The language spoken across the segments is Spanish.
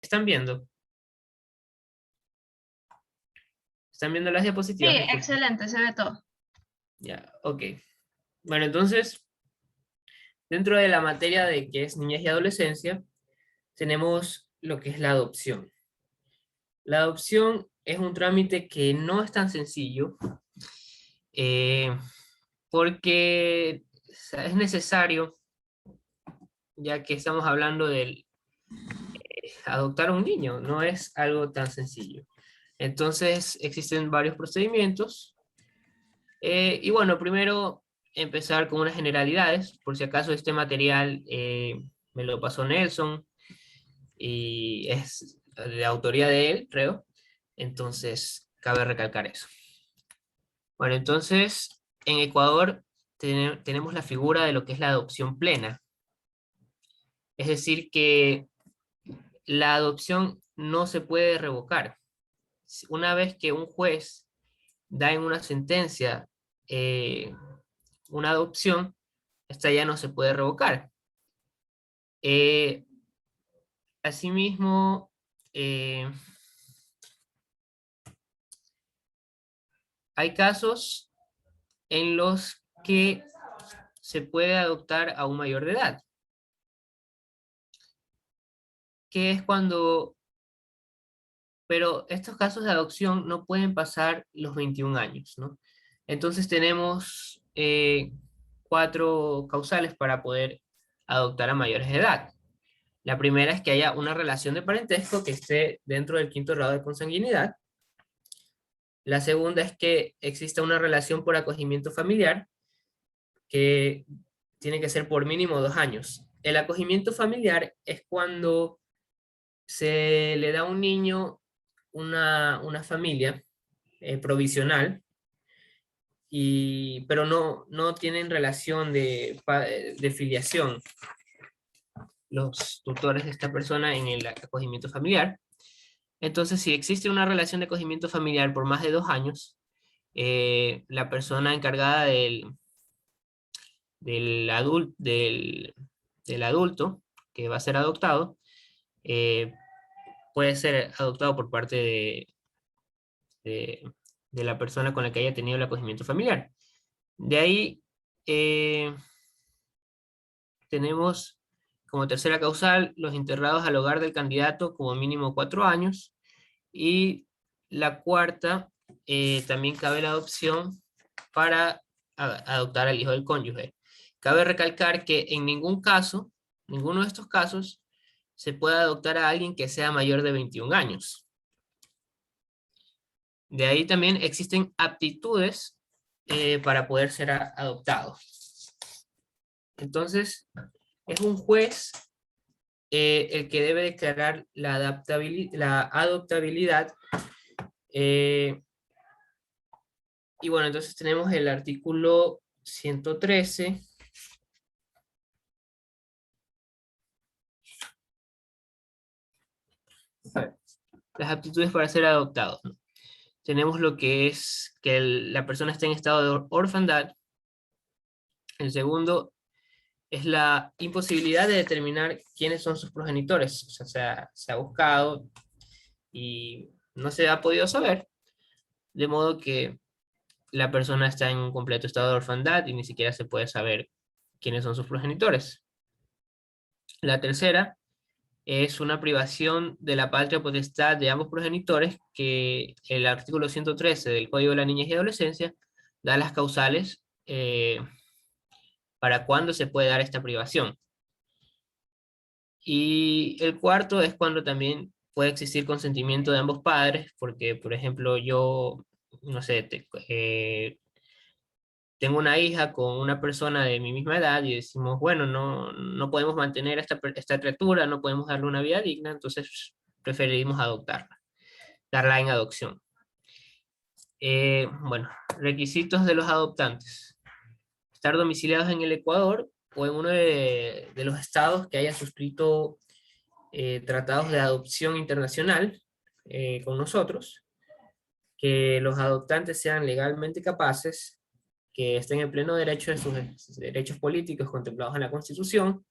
¿Están viendo? ¿Están viendo las Sí, diapositivas? Disculpen. excelente, se ve todo. Ya, ok. Bueno, entonces, dentro de la materia de que es niñez y adolescencia, tenemos lo que es la adopción. La adopción es un trámite que no es tan sencillo, eh, porque es necesario, ya que estamos hablando de adoptar a un niño, no es algo tan sencillo. Entonces, existen varios procedimientos. Y bueno, primero empezar con unas generalidades, por si acaso este material me lo pasó Nelson y es de autoría de él, creo. Entonces, cabe recalcar eso. Bueno, entonces, en Ecuador tenemos la figura de lo que es la adopción plena. Es decir, que la adopción no se puede revocar. Una vez que un juez da en una sentencia eh, una adopción, esta ya no se puede revocar. Eh, Asimismo, hay casos en los que se puede adoptar a un mayor de edad, que es cuando, pero estos casos de adopción no pueden pasar los 21 años, ¿no? Entonces tenemos cuatro causales para poder adoptar a mayores de edad. La primera es que haya una relación de parentesco que esté dentro del quinto grado de consanguinidad. La segunda es que exista una relación por acogimiento familiar, que tiene que ser por mínimo 2 años. El acogimiento familiar es cuando se le da a un niño una familia provisional, pero no tienen relación de filiación los tutores de esta persona en el acogimiento familiar. Entonces, si existe una relación de acogimiento familiar por más de 2 años, la persona encargada del adulto que va a ser adoptado eh, puede ser adoptado por parte de, de la persona con la que haya tenido el acogimiento familiar. De ahí eh, tenemos como tercera causal los internados al hogar del candidato como mínimo 4 años, y la cuarta, también cabe la adopción para adoptar al hijo del cónyuge. Cabe recalcar que en ningún caso, ninguno de estos casos, se puede adoptar a alguien que sea mayor de 21 años. De ahí también existen aptitudes para poder ser adoptado. Entonces, es un juez el que debe declarar la adoptabilidad. Y bueno, entonces tenemos el artículo 113. Las aptitudes para ser adoptados, ¿no? Tenemos lo que es que la persona está en estado de orfandad. El segundo es la imposibilidad de determinar quiénes son sus progenitores. O sea, se ha buscado y no se ha podido saber, de modo que la persona está en un completo estado de orfandad y ni siquiera se puede saber quiénes son sus progenitores. La tercera es una privación de la patria potestad de ambos progenitores, que el artículo 113 del Código de la Niñez y Adolescencia da las causales para cuándo se puede dar esta privación. Y el cuarto es cuando también puede existir consentimiento de ambos padres, porque, por ejemplo, yo, no sé, tengo una hija con una persona de mi misma edad y decimos, bueno, no podemos mantener esta criatura, no podemos darle una vida digna, entonces preferimos adoptarla, darla en adopción. Bueno, requisitos de los adoptantes: estar domiciliados en el Ecuador o en uno de los estados que haya suscrito tratados de adopción internacional con nosotros, que los adoptantes sean legalmente capaces, que estén en pleno derecho de sus derechos políticos contemplados en la Constitución,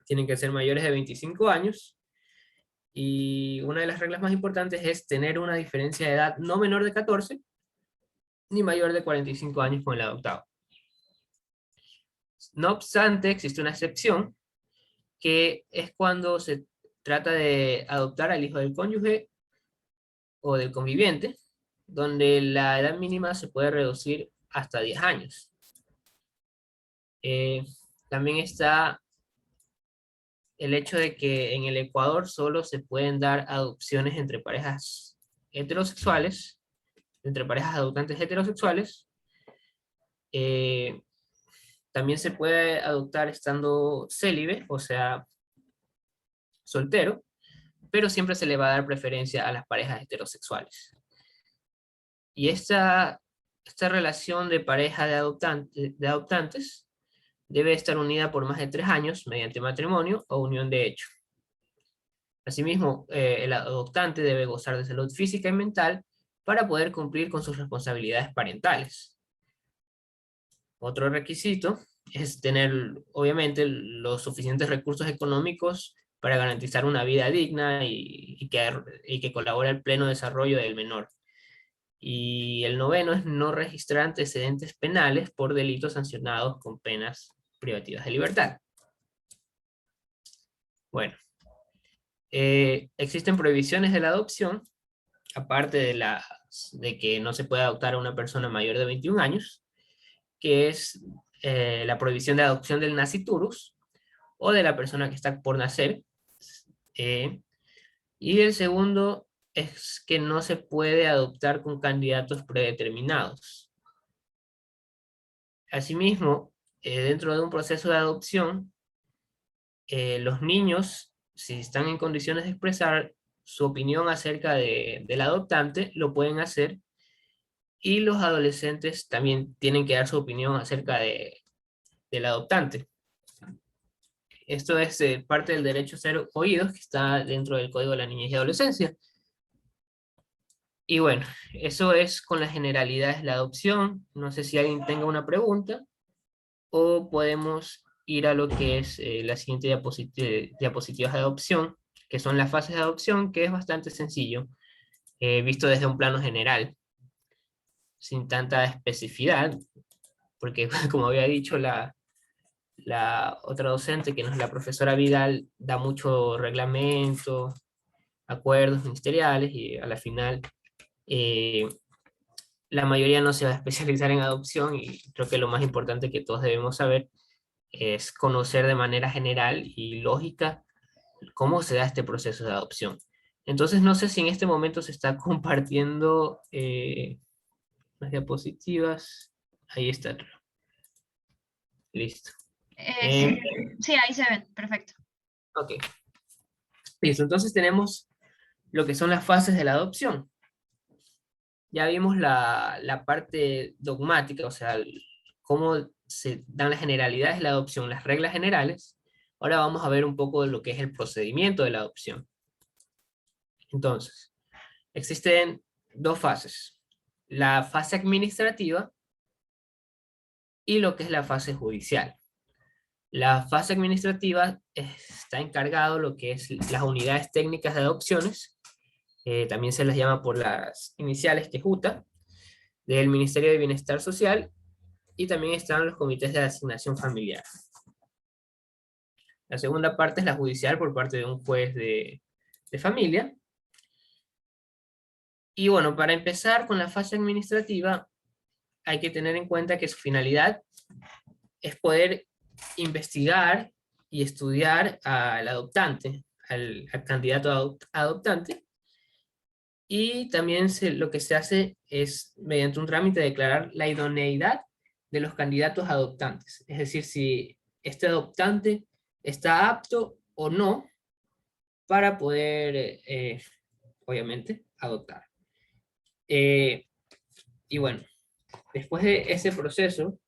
tienen que ser mayores de 25 años, Y una de las reglas más importantes es tener una diferencia de edad no menor de 14 ni mayor de 45 años con el adoptado. No obstante, existe una excepción, que es cuando se trata de adoptar al hijo del cónyuge o del conviviente, donde la edad mínima se puede reducir hasta 10 años. Eh, También está el hecho de que en el Ecuador solo se pueden dar adopciones entre parejas heterosexuales, entre parejas adoptantes heterosexuales. Eh, También se puede adoptar estando célibe, o sea, soltero, pero siempre se le va a dar preferencia a las parejas heterosexuales. Y esta relación de pareja de adoptantes debe estar unida por más de 3 años mediante matrimonio o unión de hecho. Asimismo, el adoptante debe gozar de salud física y mental para poder cumplir con sus responsabilidades parentales. Otro requisito es tener, obviamente, los suficientes recursos económicos para garantizar una vida digna y que colabore al pleno desarrollo del menor. Y el noveno es no registrar antecedentes penales por delitos sancionados con penas privativas de libertad. Bueno, existen prohibiciones de la adopción, aparte de que no se puede adoptar a una persona mayor de 21 años, que es la prohibición de adopción del nasciturus o de la persona que está por nacer. Y el segundo es que no se puede adoptar con candidatos predeterminados. Asimismo, dentro de un proceso de adopción, los niños, si están en condiciones de expresar su opinión acerca del adoptante, lo pueden hacer, y los adolescentes también tienen que dar su opinión acerca del adoptante. Esto es parte del derecho a ser oídos que está dentro del Código de la Niñez y Adolescencia. Y bueno, eso es con las generalidades de la adopción. No sé si alguien tenga una pregunta o podemos ir a lo que es la siguiente diapositivas de adopción, que son las fases de adopción, que es bastante sencillo, visto desde un plano general, sin tanta especificidad, porque como había dicho la otra docente, que no es la profesora Vidal, da mucho reglamento, acuerdos ministeriales, y a la final la mayoría no se va a especializar en adopción, y creo que lo más importante que todos debemos saber es conocer de manera general y lógica cómo se da este proceso de adopción. Entonces, no sé si en este momento se está compartiendo las diapositivas. Ahí está. Listo. Sí, sí, ahí se ven, perfecto. Ok. Listo, entonces tenemos lo que son las fases de la adopción. Ya vimos la parte dogmática, o sea, cómo se dan las generalidades de la adopción, las reglas generales. Ahora vamos a ver un poco de lo que es el procedimiento de la adopción. Entonces, existen dos fases: la fase administrativa y lo que es la fase judicial. La fase administrativa está encargado lo que es las unidades técnicas de adopciones, también se las llama por las iniciales que JUTA, del Ministerio de Bienestar Social, y también están los comités de asignación familiar. La segunda parte es la judicial, por parte de un juez de familia. Y bueno, para empezar con la fase administrativa, hay que tener en cuenta que su finalidad es poder investigar y estudiar al adoptante, al candidato adoptante, y también lo que se hace es, mediante un trámite, declarar la idoneidad de los candidatos adoptantes, es decir, si este adoptante está apto o no para poder, obviamente, adoptar. Y bueno, después de ese proceso,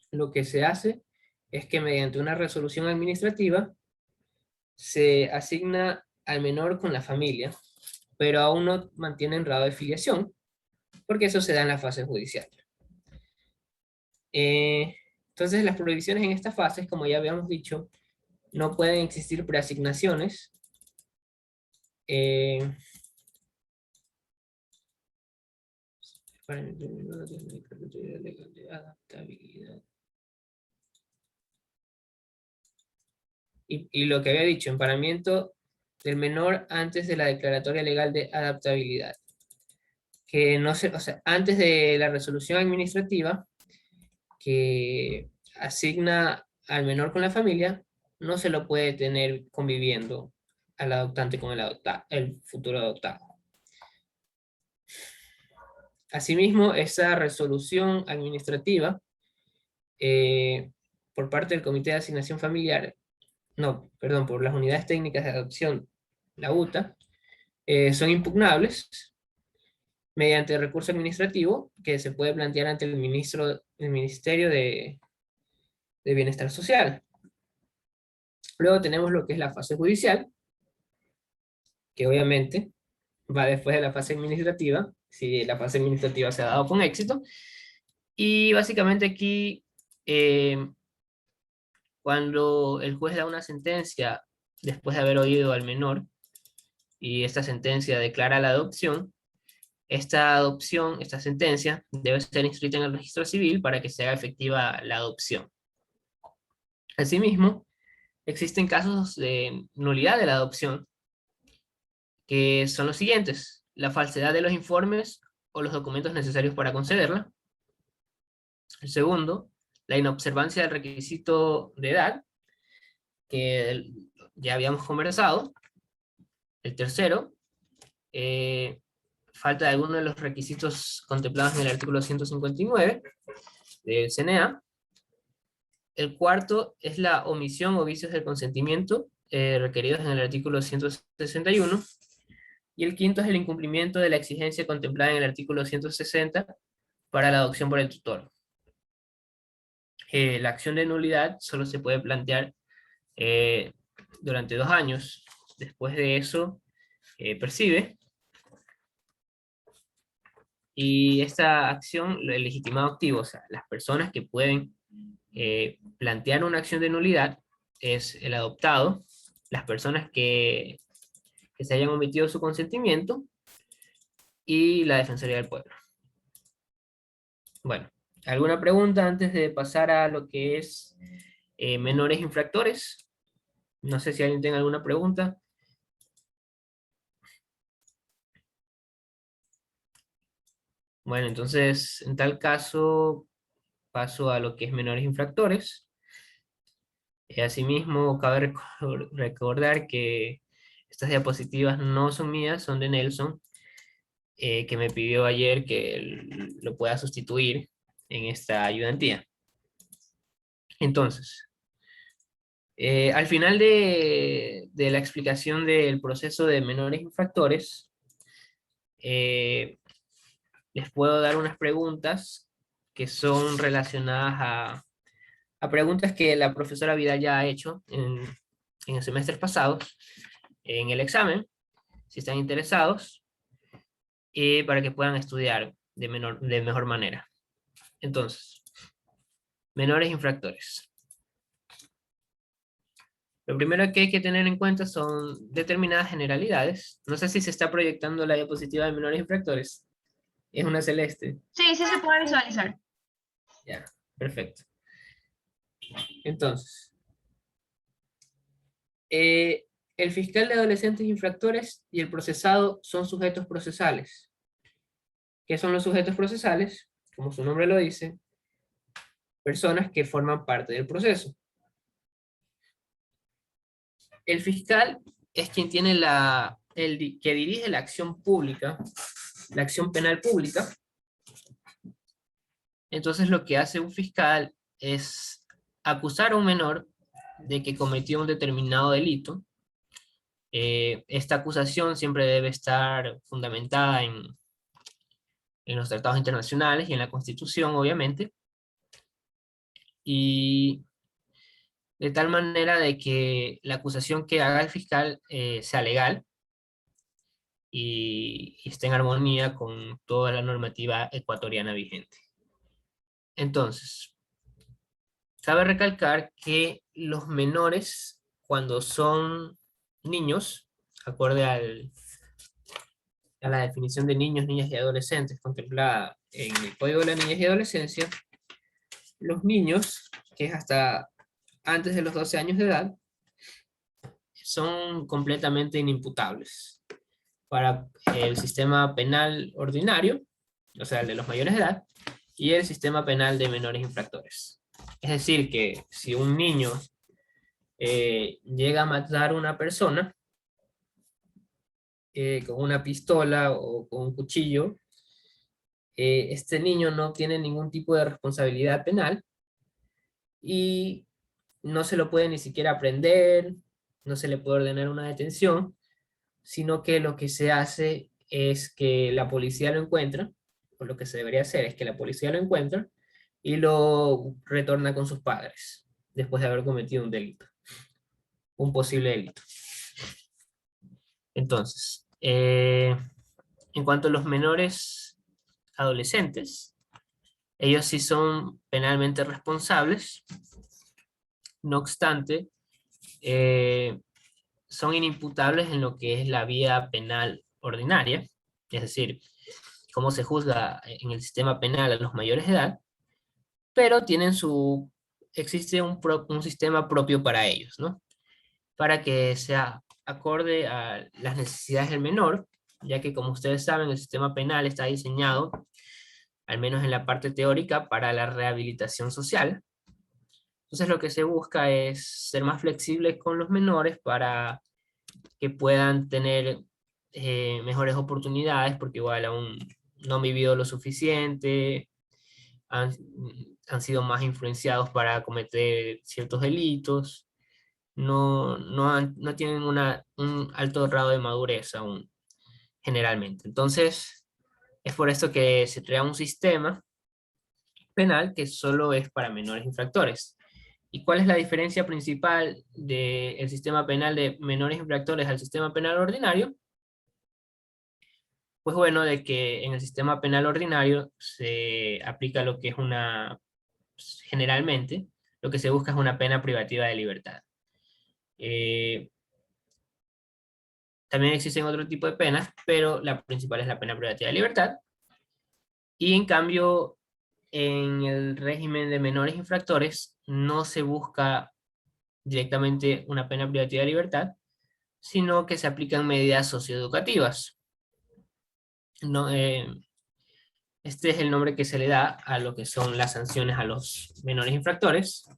lo que se hace es que mediante una resolución administrativa se asigna al menor con la familia, pero aún no mantienen grado de filiación, porque eso se da en la fase judicial. Entonces, las prohibiciones en esta fase, como ya habíamos dicho, no pueden existir preasignaciones, eh, adaptabilidad. Y lo que había dicho, emparamiento del menor antes de la declaratoria legal de adaptabilidad. Que no se, o sea, antes de la resolución administrativa que asigna al menor con la familia, no se lo puede tener conviviendo al adoptante con el futuro adoptado. Asimismo, esa resolución administrativa por parte del Comité de Asignación Familiar, no, perdón, por las unidades técnicas de adopción, la UTA, son impugnables mediante recurso administrativo que se puede plantear ante el Ministerio de Bienestar Social. Luego tenemos lo que es la fase judicial, que obviamente va después de la fase administrativa, si la fase administrativa se ha dado con éxito. Y básicamente aquí, cuando el juez da una sentencia después de haber oído al menor, y esta sentencia declara la adopción, esta sentencia, debe ser inscrita en el registro civil para que se haga efectiva la adopción. Asimismo, existen casos de nulidad de la adopción, que son los siguientes: la falsedad de los informes o los documentos necesarios para concederla. El segundo, la inobservancia del requisito de edad, que ya habíamos conversado. El tercero, falta de alguno de los requisitos contemplados en el artículo 159 del CNA. El cuarto es la omisión o vicios del consentimiento requeridos en el artículo 161. Y el quinto es el incumplimiento de la exigencia contemplada en el artículo 160 para la adopción por el tutor. La acción de nulidad solo se puede plantear durante 2 años. Después de eso, percibe. Y esta acción, el legitimado activo, o sea, las personas que pueden plantear una acción de nulidad, es el adoptado, las personas que se hayan omitido su consentimiento, y la Defensoría del Pueblo. Bueno, ¿alguna pregunta antes de pasar a lo que es menores infractores? No sé si alguien tiene alguna pregunta. Bueno, entonces, en tal caso, paso a lo que es menores infractores. Asimismo, cabe recordar que estas diapositivas no son mías, son de Nelson, que me pidió ayer que lo pueda sustituir en esta ayudantía. Entonces, al final de la explicación del proceso de menores infractores, les puedo dar unas preguntas que son relacionadas a preguntas que la profesora Vidal ya ha hecho en el semestre pasado, en el examen, si están interesados, para que puedan estudiar de mejor manera. Entonces, menores infractores. Lo primero que hay que tener en cuenta son determinadas generalidades. No sé si se está proyectando la diapositiva de menores infractores. Es una celeste. Sí, sí se puede visualizar. Ya, perfecto. Entonces, el fiscal de adolescentes infractores y el procesado son sujetos procesales. ¿Qué son los sujetos procesales? Como su nombre lo dice, personas que forman parte del proceso. El fiscal es quien tiene que dirige la acción pública, la acción penal pública. Entonces lo que hace un fiscal es acusar a un menor de que cometió un determinado delito. Esta acusación siempre debe estar fundamentada en los tratados internacionales y en la Constitución, obviamente, y de tal manera de que la acusación que haga el fiscal sea legal y esté en armonía con toda la normativa ecuatoriana vigente. Entonces, cabe recalcar que los menores, cuando son niños, acorde a la definición de niños, niñas y adolescentes contemplada en el Código de la Niñez y Adolescencia, los niños, que es hasta antes de los 12 años de edad, son completamente inimputables para el sistema penal ordinario, o sea, el de los mayores de edad, y el sistema penal de menores infractores. Es decir, que si un niño llega a matar a una persona con una pistola o con un cuchillo, este niño no tiene ningún tipo de responsabilidad penal y no se lo puede ni siquiera prender, no se le puede ordenar una detención, sino que lo que se hace es que la policía lo encuentra, o lo que se debería hacer es que la policía lo encuentra y lo retorna con sus padres, después de haber cometido un delito, un posible delito. Entonces, en cuanto a los menores adolescentes, ellos sí son penalmente responsables, no obstante, son inimputables en lo que es la vía penal ordinaria, es decir, cómo se juzga en el sistema penal a los mayores de edad, pero existe un sistema propio para ellos, ¿no? Para que sea acorde a las necesidades del menor, ya que como ustedes saben, el sistema penal está diseñado, al menos en la parte teórica, para la rehabilitación social. Entonces lo que se busca es ser más flexible con los menores para que puedan tener mejores oportunidades, porque igual aún no han vivido lo suficiente, han, han sido más influenciados para cometer ciertos delitos, no tienen un alto grado de madurez aún, generalmente. Entonces, es por esto que se crea un sistema penal que solo es para menores infractores. ¿Y cuál es la diferencia principal del sistema penal de menores infractores al sistema penal ordinario? Pues bueno, de que en el sistema penal ordinario se aplica lo que es generalmente, lo que se busca es una pena privativa de libertad. Eh, También existen otro tipo de penas, pero la principal es la pena privativa de libertad. Y en cambio, en el régimen de menores infractores no se busca directamente una pena privativa de libertad, sino que se aplican medidas socioeducativas. No, este es el nombre que se le da a lo que son las sanciones a los menores infractores.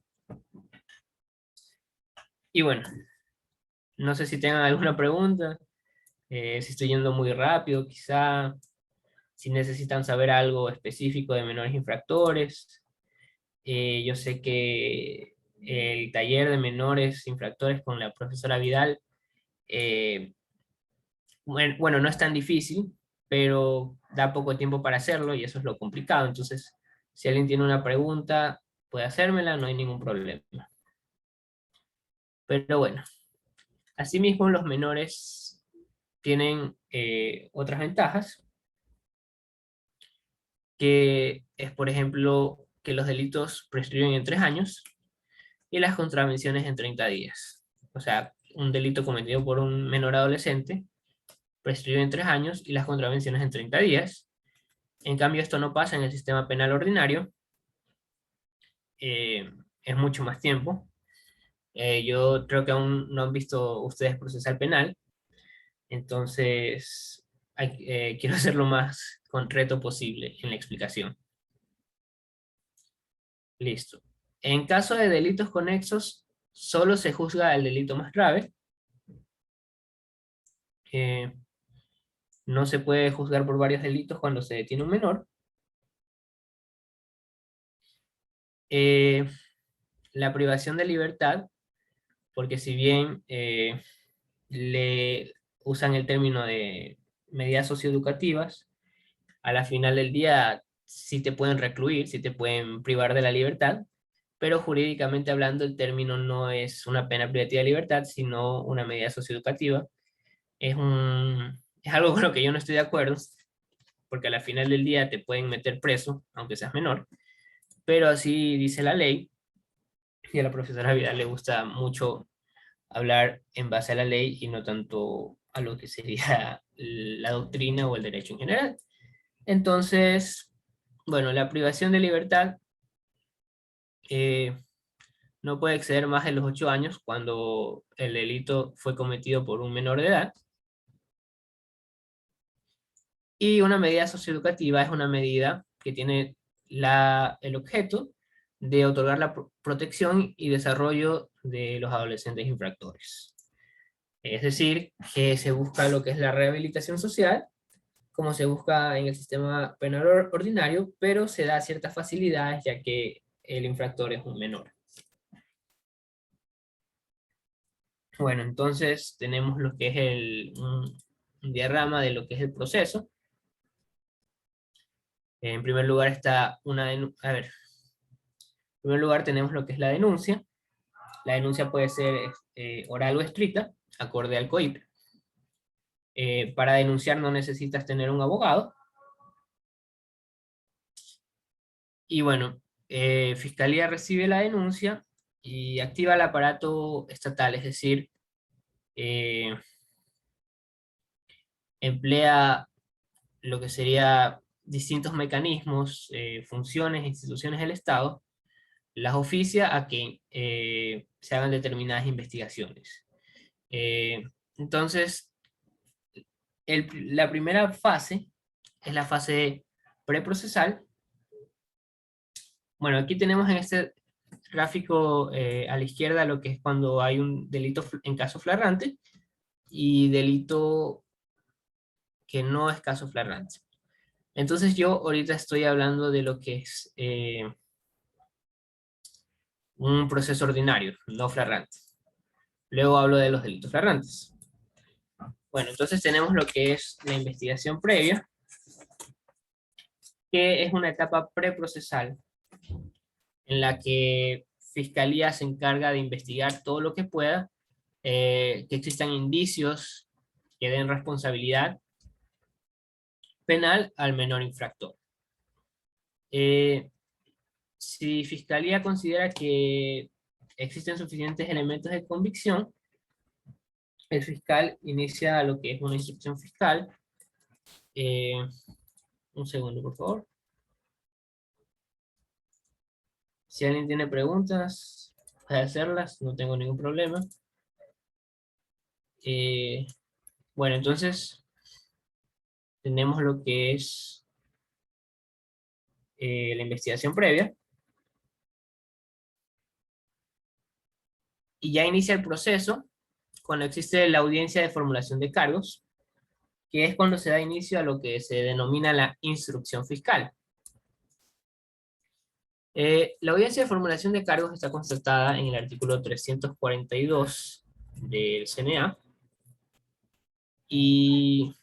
Y bueno, no sé si tengan alguna pregunta, si estoy yendo muy rápido, quizá, si necesitan saber algo específico de menores infractores. Yo sé que el taller de menores infractores con la profesora Vidal, eh, bueno, no es tan difícil, pero da poco tiempo para hacerlo y eso es lo complicado. Entonces, si alguien tiene una pregunta, puede hacérmela, no hay ningún problema. Pero bueno, asimismo los menores tienen otras ventajas, que es, por ejemplo, que los delitos prescriben en 3 años y las contravenciones en 30 días. O sea, un delito cometido por un menor adolescente prescribe en 3 años y las contravenciones en 30 días. En cambio, esto no pasa en el sistema penal ordinario, es mucho más tiempo. Yo creo que aún no han visto ustedes procesal penal, entonces quiero ser lo más concreto posible en la explicación. Listo. En caso de delitos conexos, solo se juzga el delito más grave. Eh, no se puede juzgar por varios delitos cuando se detiene un menor. Eh, la privación de libertad, porque si bien le usan el término de medidas socioeducativas, a la final del día sí te pueden recluir, sí te pueden privar de la libertad, pero jurídicamente hablando el término no es una pena privativa de libertad, sino una medida socioeducativa. Es algo con lo que yo no estoy de acuerdo, porque a la final del día te pueden meter preso, aunque seas menor, pero así dice la ley, y a la profesora Vidal le gusta mucho hablar en base a la ley y no tanto a lo que sería la doctrina o el derecho en general. Entonces, bueno, la privación de libertad no puede exceder más de los 8 años cuando el delito fue cometido por un menor de edad. Y una medida socioeducativa es una medida que tiene el objeto de otorgar la protección y desarrollo de los adolescentes infractores. Es decir, que se busca lo que es la rehabilitación social, como se busca en el sistema penal ordinario, pero se da ciertas facilidades ya que el infractor es un menor. Bueno, entonces tenemos lo que es un diagrama de lo que es el proceso. En primer lugar está en primer lugar tenemos lo que es la denuncia. La denuncia puede ser oral o escrita, acorde al COIP. Para denunciar no necesitas tener un abogado. Y bueno, Fiscalía recibe la denuncia y activa el aparato estatal, es decir, eh, emplea lo que sería distintos mecanismos, funciones, instituciones del Estado, las oficia a que se hagan determinadas investigaciones. Entonces, la primera fase es la fase preprocesal. Bueno, aquí tenemos en este gráfico a la izquierda lo que es cuando hay un delito en caso flagrante y delito que no es caso flagrante. Entonces yo ahorita estoy hablando de lo que es un proceso ordinario, no flagrante. Luego hablo de los delitos flagrantes. Bueno, entonces tenemos lo que es la investigación previa, que es una etapa preprocesal en la que Fiscalía se encarga de investigar todo lo que pueda, que existan indicios que den responsabilidad penal al menor infractor. Si Fiscalía considera que existen suficientes elementos de convicción, el fiscal inicia lo que es una instrucción fiscal. Eh, un segundo, por favor. Si alguien tiene preguntas, puede hacerlas, no tengo ningún problema. Bueno, entonces tenemos lo que es la investigación previa. Y ya inicia el proceso cuando existe la audiencia de formulación de cargos, que es cuando se da inicio a lo que se denomina la instrucción fiscal. La audiencia de formulación de cargos está constatada en el artículo 342 del CNA. Y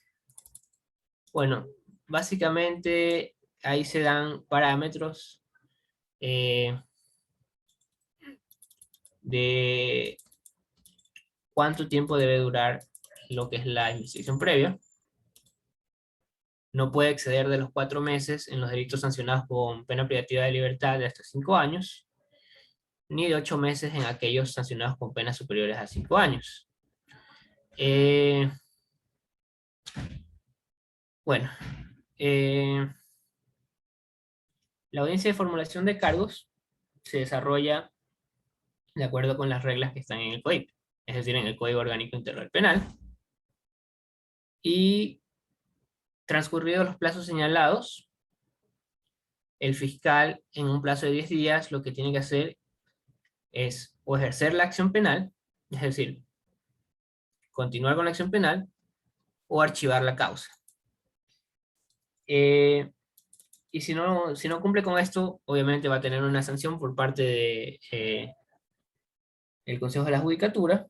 bueno, básicamente ahí se dan parámetros de cuánto tiempo debe durar lo que es la investigación previa. No puede exceder de los 4 meses en los delitos sancionados con pena privativa de libertad de hasta 5 años, ni de 8 meses en aquellos sancionados con penas superiores a 5 años. Bueno, la audiencia de formulación de cargos se desarrolla de acuerdo con las reglas que están en el COIP, es decir, en el Código Orgánico Integral Penal. Y transcurridos los plazos señalados, el fiscal en un plazo de 10 días lo que tiene que hacer es o ejercer la acción penal, es decir, continuar con la acción penal, o archivar la causa. Y si no cumple con esto, obviamente va a tener una sanción por parte de el Consejo de la Judicatura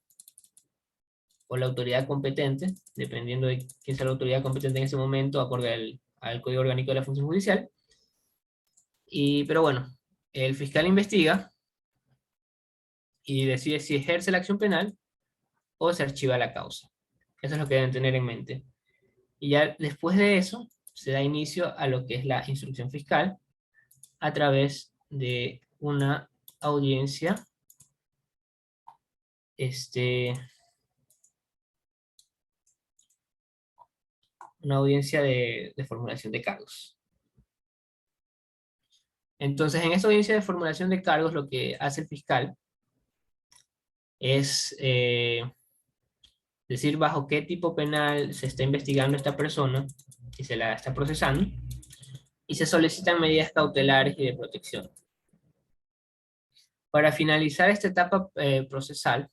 o la autoridad competente, dependiendo de quién sea la autoridad competente en ese momento, acorde al Código Orgánico de la Función Judicial. Pero bueno, el fiscal investiga y decide si ejerce la acción penal o se archiva la causa. Eso es lo que deben tener en mente. Y ya después de eso, se da inicio a lo que es la instrucción fiscal a través de una audiencia una audiencia de formulación de cargos. Entonces, en esta audiencia de formulación de cargos, lo que hace el fiscal es decir bajo qué tipo penal se está investigando esta persona y se la está procesando, y se solicitan medidas cautelares y de protección. Para finalizar esta etapa procesal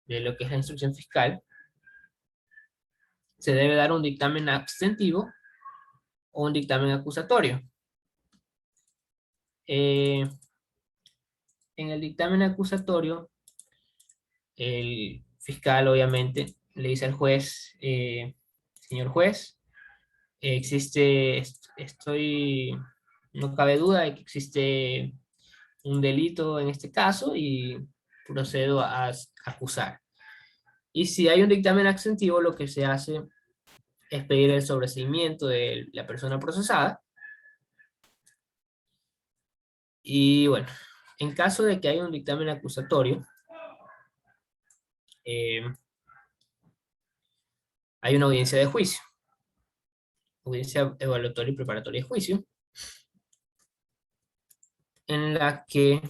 de lo que es la instrucción fiscal, se debe dar un dictamen abstentivo o un dictamen acusatorio. En el dictamen acusatorio, el fiscal obviamente le dice al juez, señor juez, no cabe duda de que existe un delito en este caso y procedo a acusar. Y si hay un dictamen abstentivo, lo que se hace es pedir el sobreseimiento de la persona procesada. Y bueno, en caso de que haya un dictamen acusatorio, hay una audiencia de juicio, audiencia evaluatoria y preparatoria de juicio, en la que,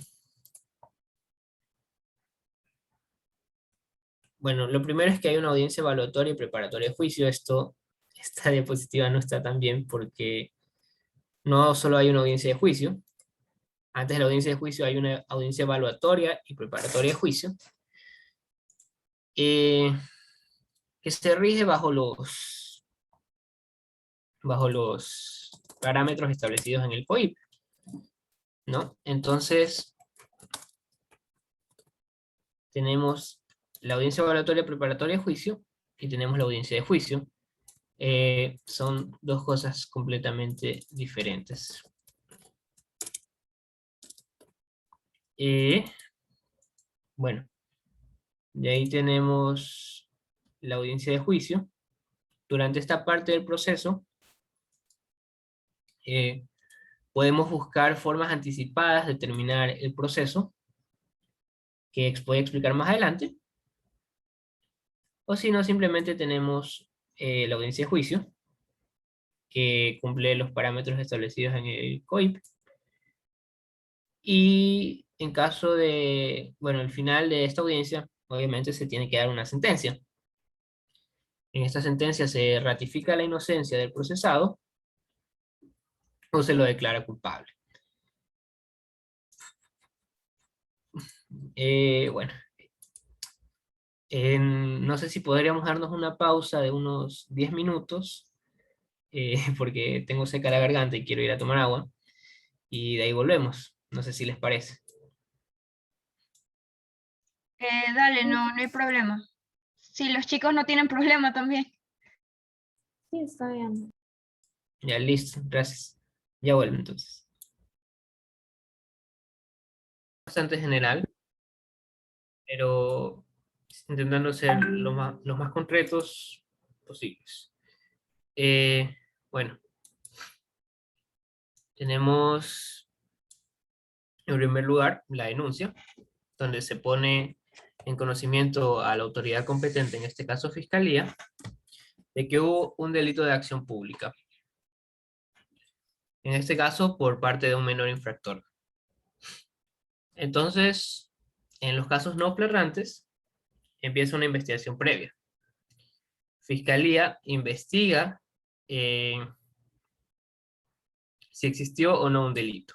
bueno, lo primero es que hay una audiencia evaluatoria y preparatoria de juicio. Esta diapositiva no está tan bien porque no solo hay una audiencia de juicio, antes de la audiencia de juicio hay una audiencia evaluatoria y preparatoria de juicio, que se rige bajo los parámetros establecidos en el COIP, ¿no? Entonces, tenemos la audiencia evaluatoria preparatoria de juicio y tenemos la audiencia de juicio. Son dos cosas completamente diferentes. Bueno, de ahí tenemos la audiencia de juicio. Durante esta parte del proceso, podemos buscar formas anticipadas de terminar el proceso, que voy a explicar más adelante. O si no, simplemente tenemos la audiencia de juicio, que cumple los parámetros establecidos en el COIP. Y en caso de, bueno, al final de esta audiencia, obviamente se tiene que dar una sentencia. En esta sentencia se ratifica la inocencia del procesado o se lo declara culpable. Bueno, no sé si podríamos darnos una pausa de unos 10 minutos, porque tengo seca la garganta y quiero ir a tomar agua, y de ahí volvemos. No sé si les parece. Dale, no hay problema. Si los chicos no tienen problema también. Sí, está bien. Ya, listo, gracias. Ya vuelvo entonces. Bastante general, pero intentando ser los más concretos posibles. Bueno, tenemos en primer lugar la denuncia, donde se pone en conocimiento a la autoridad competente, en este caso Fiscalía, de que hubo un delito de acción pública. En este caso, por parte de un menor infractor. Entonces, en los casos no flagrantes, empieza una investigación previa. Fiscalía investiga si existió o no un delito.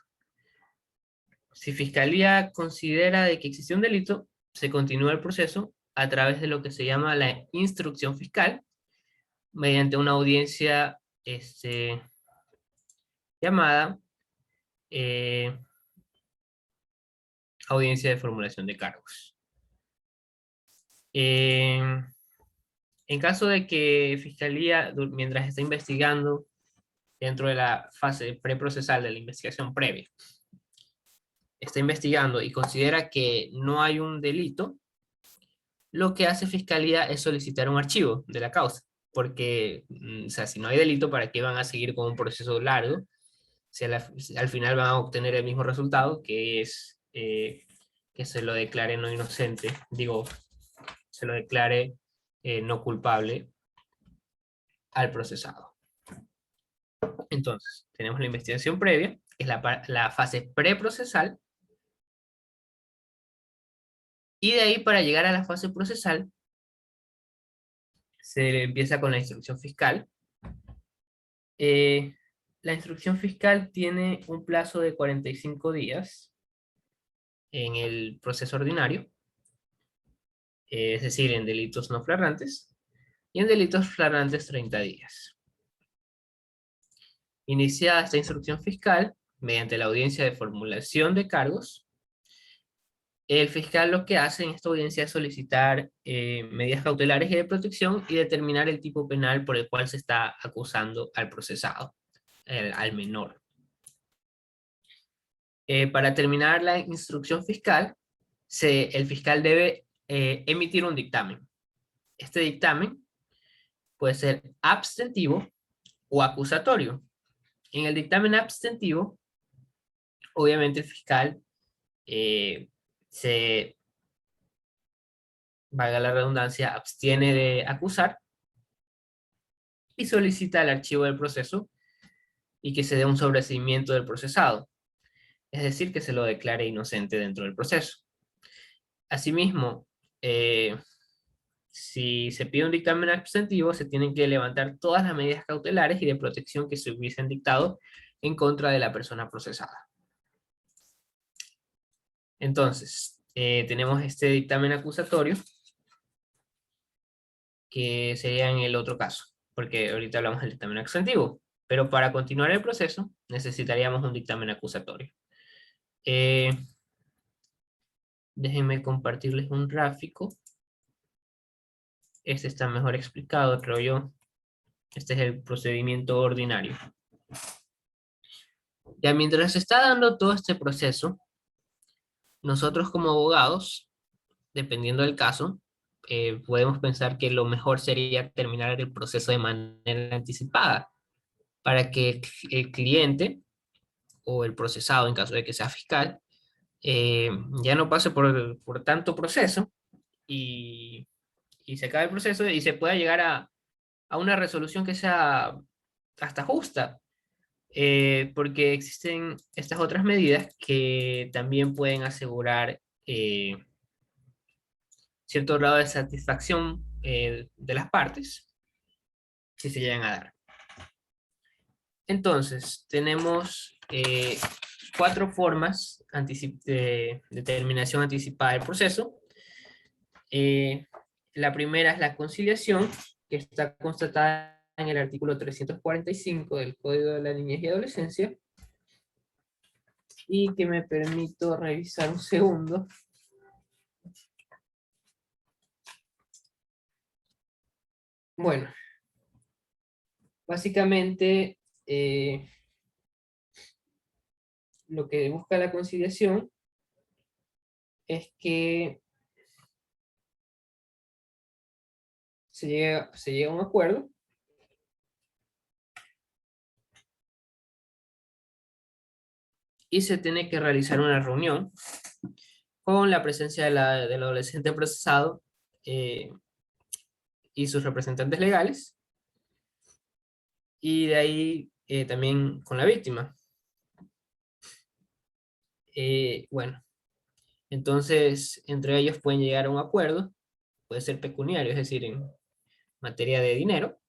Si Fiscalía considera de que existió un delito, se continúa el proceso a través de lo que se llama la instrucción fiscal, mediante una audiencia llamada audiencia de formulación de cargos. En caso de que Fiscalía, mientras está investigando dentro de la fase preprocesal de la investigación previa, está investigando y considera que no hay un delito, lo que hace Fiscalía es solicitar un archivo de la causa, porque, o sea, si no hay delito, ¿para qué van a seguir con un proceso largo? Si al final van a obtener el mismo resultado, que es que se lo declare no inocente, digo, se lo declare no culpable al procesado. Entonces, tenemos la investigación previa, que es la fase preprocesal, y de ahí para llegar a la fase procesal, se empieza con la instrucción fiscal. La instrucción fiscal tiene un plazo de 45 días en el proceso ordinario, es decir, en delitos no flagrantes, y en delitos flagrantes 30 días. Iniciada esta instrucción fiscal, mediante la audiencia de formulación de cargos, el fiscal lo que hace en esta audiencia es solicitar medidas cautelares y de protección y determinar el tipo penal por el cual se está acusando al procesado, al menor. Para terminar la instrucción fiscal, el fiscal debe emitir un dictamen. Este dictamen puede ser abstentivo o acusatorio. En el dictamen abstentivo, obviamente el fiscal valga la redundancia, abstiene de acusar y solicita el archivo del proceso y que se dé un sobreseimiento del procesado, es decir, que se lo declare inocente dentro del proceso. Asimismo, si se pide un dictamen abstentivo, se tienen que levantar todas las medidas cautelares y de protección que se hubiesen dictado en contra de la persona procesada. Entonces, tenemos este dictamen acusatorio, que sería en el otro caso, porque ahorita hablamos del dictamen abstentivo, pero para continuar el proceso necesitaríamos un dictamen acusatorio. Déjenme compartirles un gráfico. Este está mejor explicado, creo yo. Este es el procedimiento ordinario. Ya mientras se está dando todo este proceso, nosotros como abogados, dependiendo del caso, podemos pensar que lo mejor sería terminar el proceso de manera anticipada, para que el cliente o el procesado, en caso de que sea fiscal, ya no pase por tanto proceso y se acabe el proceso y se pueda llegar a una resolución que sea hasta justa, porque existen estas otras medidas que también pueden asegurar cierto grado de satisfacción de las partes si se llegan a dar. Entonces, tenemos 4 formas de terminación anticipada del proceso. La primera es la conciliación, que está constatada en el artículo 345 del Código de la Niñez y Adolescencia, y que me permito revisar un segundo. Bueno, básicamente lo que busca la conciliación es que se llegue a un acuerdo y se tiene que realizar una reunión con la presencia del adolescente procesado y sus representantes legales, y de ahí también con la víctima. Bueno, entonces entre ellos pueden llegar a un acuerdo, puede ser pecuniario, es decir, en materia de dinero,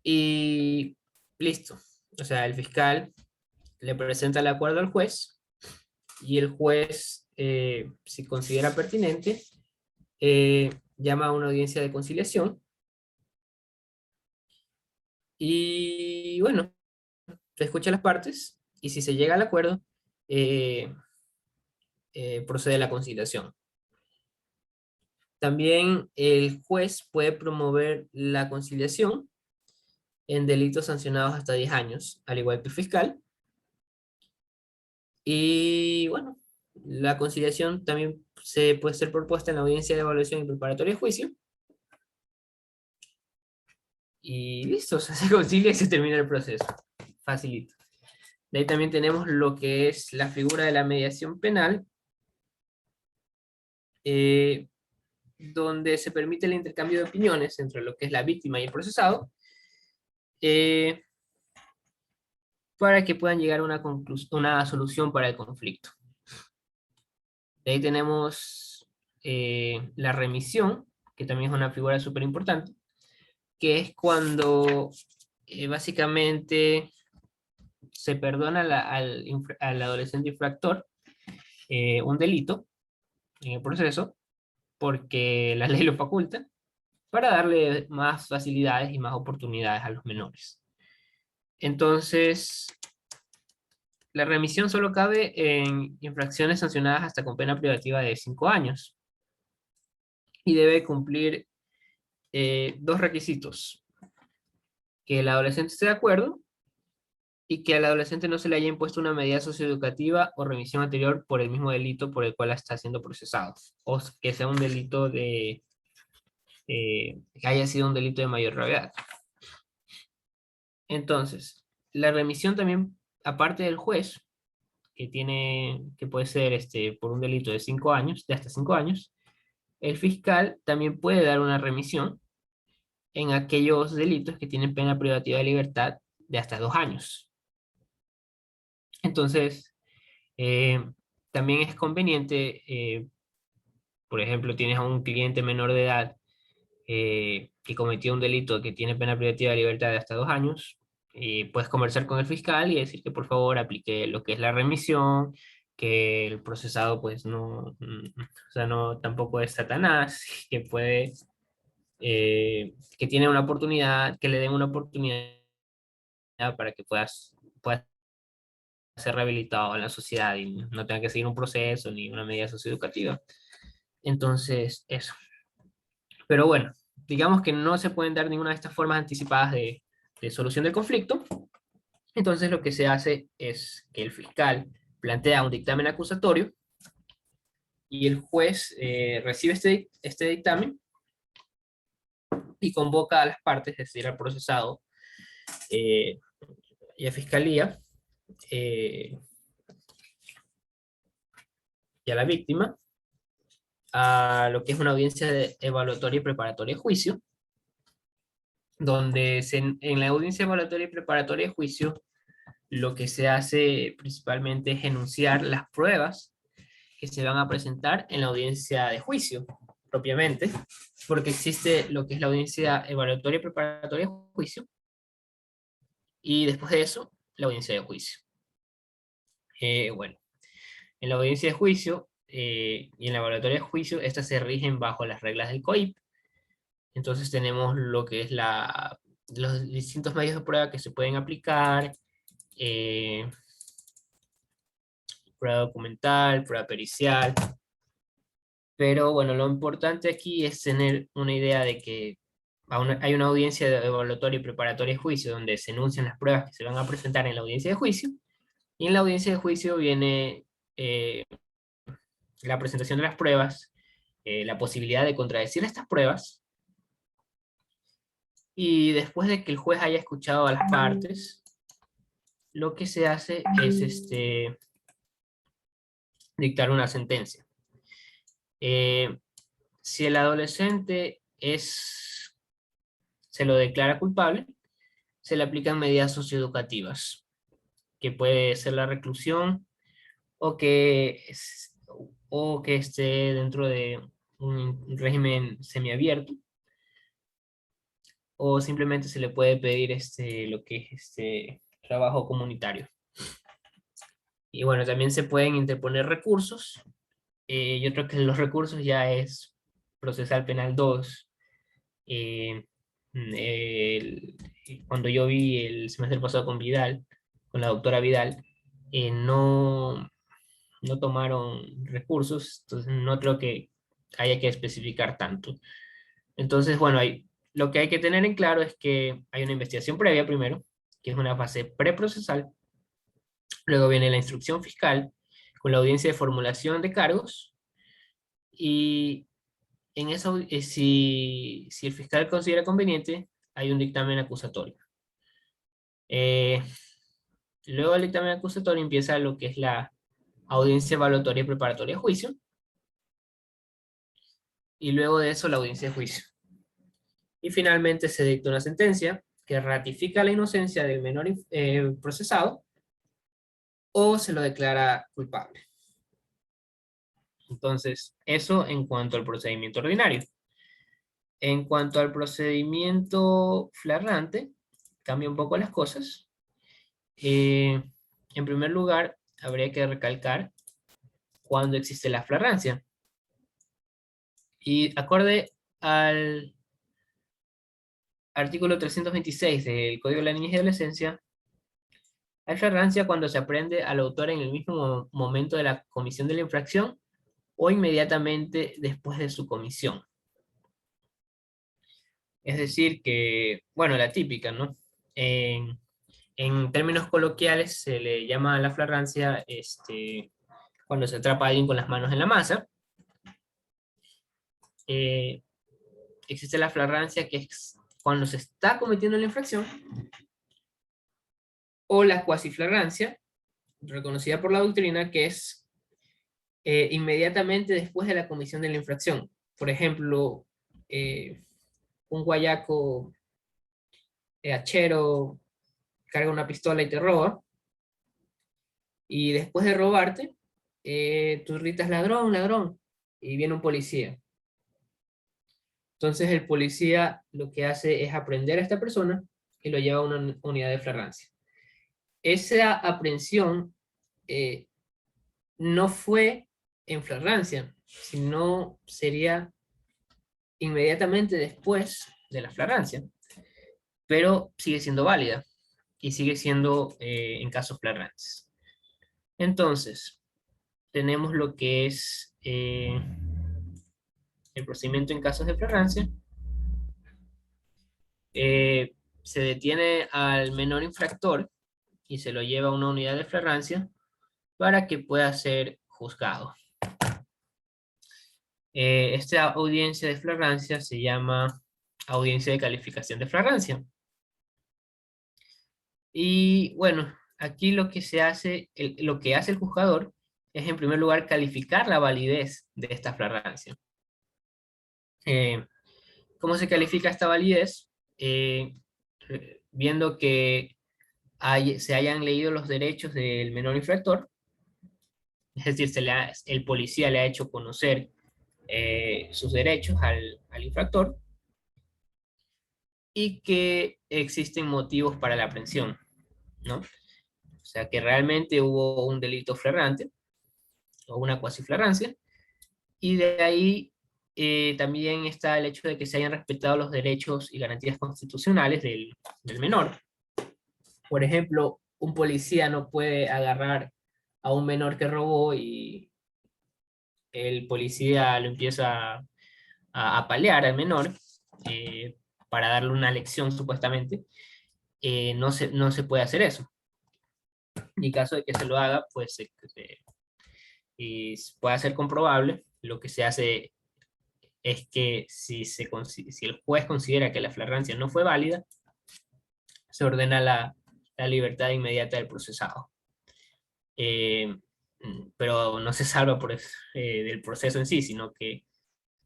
y listo. O sea, el fiscal le presenta el acuerdo al juez, y el juez, si considera pertinente, llama a una audiencia de conciliación, y bueno, se escucha las partes, y si se llega al acuerdo, procede la conciliación. También el juez puede promover la conciliación en delitos sancionados hasta 10 años, al igual que el fiscal. Y bueno, la conciliación también se puede ser propuesta en la audiencia de evaluación y preparatoria de juicio. Y listo, se concilia y se termina el proceso. Facilito. De ahí también tenemos lo que es la figura de la mediación penal. donde se permite el intercambio de opiniones entre lo que es la víctima y el procesado, para que puedan llegar a una solución para el conflicto. De ahí tenemos la remisión, que también es una figura súper importante, que es cuando básicamente se perdona al adolescente infractor un delito en el proceso, porque la ley lo faculta, para darle más facilidades y más oportunidades a los menores. Entonces, la remisión solo cabe en infracciones sancionadas hasta con pena privativa de 5 años. Y debe cumplir dos requisitos: que el adolescente esté de acuerdo y que al adolescente no se le haya impuesto una medida socioeducativa o remisión anterior por el mismo delito por el cual está siendo procesado, o que sea un delito que haya sido un delito de mayor gravedad. Entonces, la remisión también, aparte del juez, que puede ser por un delito de 5 años, de hasta 5 años, el fiscal también puede dar una remisión en aquellos delitos que tienen pena privativa de libertad de hasta 2 años. Entonces, también es conveniente, por ejemplo, tienes a un cliente menor de edad que cometió un delito que tiene pena privativa de libertad de hasta 2 años, puedes conversar con el fiscal y decir que por favor aplique lo que es la remisión, que el procesado pues no, o sea, no tampoco es Satanás, que puede, que tiene una oportunidad, que le den una oportunidad para que puedas ser rehabilitado en la sociedad y no tenga que seguir un proceso ni una medida socioeducativa. Entonces, eso. Pero bueno, digamos que no se pueden dar ninguna de estas formas anticipadas de solución del conflicto. Entonces lo que se hace es que el fiscal plantea un dictamen acusatorio y el juez recibe este dictamen y convoca a las partes, es decir, al procesado y a fiscalía y a la víctima a lo que es una audiencia evaluatoria y preparatoria de juicio, donde en la audiencia evaluatoria y preparatoria de juicio lo que se hace principalmente es enunciar las pruebas que se van a presentar en la audiencia de juicio, propiamente, porque existe lo que es la audiencia evaluatoria y preparatoria de juicio, y después de eso, la audiencia de juicio. Bueno, en la audiencia de juicio y en la evaluatoria de juicio, estas se rigen bajo las reglas del COIP. Entonces tenemos lo que es los distintos medios de prueba que se pueden aplicar, prueba documental, prueba pericial. Pero bueno, lo importante aquí es tener una idea de que hay una audiencia de evaluatoria y preparatoria de juicio donde se enuncian las pruebas que se van a presentar en la audiencia de juicio, y en la audiencia de juicio viene la presentación de las pruebas, la posibilidad de contradecir estas pruebas, y después de que el juez haya escuchado a las partes, lo que se hace es dictar una sentencia. Si el adolescente se lo declara culpable, se le aplican medidas socioeducativas, que puede ser la reclusión o que esté dentro de un régimen semiabierto, o simplemente se le puede pedir lo que es trabajo comunitario. Y bueno, también se pueden interponer recursos. Yo creo que los recursos ya es procesal penal 2. Eh, Cuando yo vi el semestre pasado con Vidal, con la doctora Vidal, no tomaron recursos, entonces no creo que haya que especificar tanto. Entonces, bueno, lo que hay que tener en claro es que hay una investigación previa primero, que es una fase preprocesal. Luego viene la instrucción fiscal, con la audiencia de formulación de cargos, y en esa, si el fiscal considera conveniente, hay un dictamen acusatorio. Luego del dictamen acusatorio empieza lo que es la audiencia evaluatoria y preparatoria de juicio, y luego de eso la audiencia de juicio. Y finalmente se dicta una sentencia que ratifica la inocencia del menor procesado o se lo declara culpable. Entonces, eso en cuanto al procedimiento ordinario. En cuanto al procedimiento flagrante, cambia un poco las cosas. En primer lugar, habría que recalcar cuando existe la flagrancia. Y acorde al artículo 326 del Código de la Niñez y Adolescencia, hay flagrancia cuando se aprehende al autor en el mismo momento de la comisión de la infracción o inmediatamente después de su comisión. Es decir que, bueno, la típica, ¿no? En términos coloquiales se le llama a la flagrancia cuando se atrapa a alguien con las manos en la masa. Existe la flagrancia que es cuando se está cometiendo la infracción, o la cuasiflagrancia, reconocida por la doctrina, que es inmediatamente después de la comisión de la infracción. Por ejemplo, un guayaco hachero carga una pistola y te roba, y después de robarte, tú gritas ladrón, ladrón, y viene un policía. Entonces el policía lo que hace es aprender a esta persona y lo lleva a una unidad de flagrancia. Esa aprehensión no fue en flagrancia, sino sería inmediatamente después de la flagrancia, pero sigue siendo válida y sigue siendo en casos flagrantes. Entonces, tenemos lo que es el procedimiento en casos de flagrancia. Se detiene al menor infractor y se lo lleva a una unidad de flagrancia para que pueda ser juzgado. Esta audiencia de flagrancia se llama audiencia de calificación de flagrancia. Y bueno, aquí lo que se hace, lo que hace el juzgador es en primer lugar calificar la validez de esta flagrancia. ¿Cómo se califica esta validez? Viendo que se hayan leído los derechos del menor infractor, es decir, el policía le ha hecho conocer sus derechos al infractor, y que existen motivos para la aprehensión, ¿no? O sea, que realmente hubo un delito flagrante, o una cuasiflagrancia, y de ahí también está el hecho de que se hayan respetado los derechos y garantías constitucionales del menor. Por ejemplo, un policía no puede agarrar a un menor que robó y el policía lo empieza a apalear al menor para darle una lección supuestamente. No se puede hacer eso. Y en caso de que se lo haga, pues y pueda ser comprobable, lo que se hace es que si el juez considera que la flagrancia no fue válida, se ordena la libertad inmediata del procesado. Pero no se salva del proceso en sí, sino que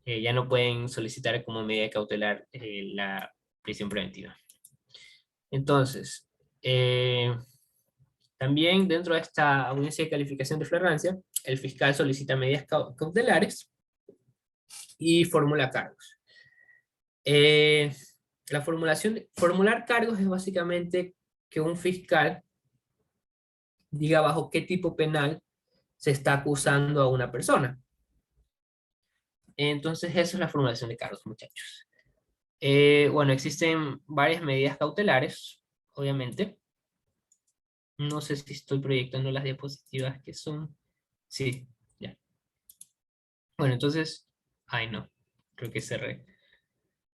ya no pueden solicitar como medida cautelar la prisión preventiva. Entonces, también dentro de esta audiencia de calificación de flagrancia, el fiscal solicita medidas cautelares y formula cargos. Formular cargos es básicamente que un fiscal diga bajo qué tipo penal se está acusando a una persona. Entonces, eso es la formulación de cargos, muchachos. Bueno, existen varias medidas cautelares, obviamente. No sé si estoy proyectando las diapositivas que son. Sí, ya. Bueno, entonces. Ay, no. Creo que cerré.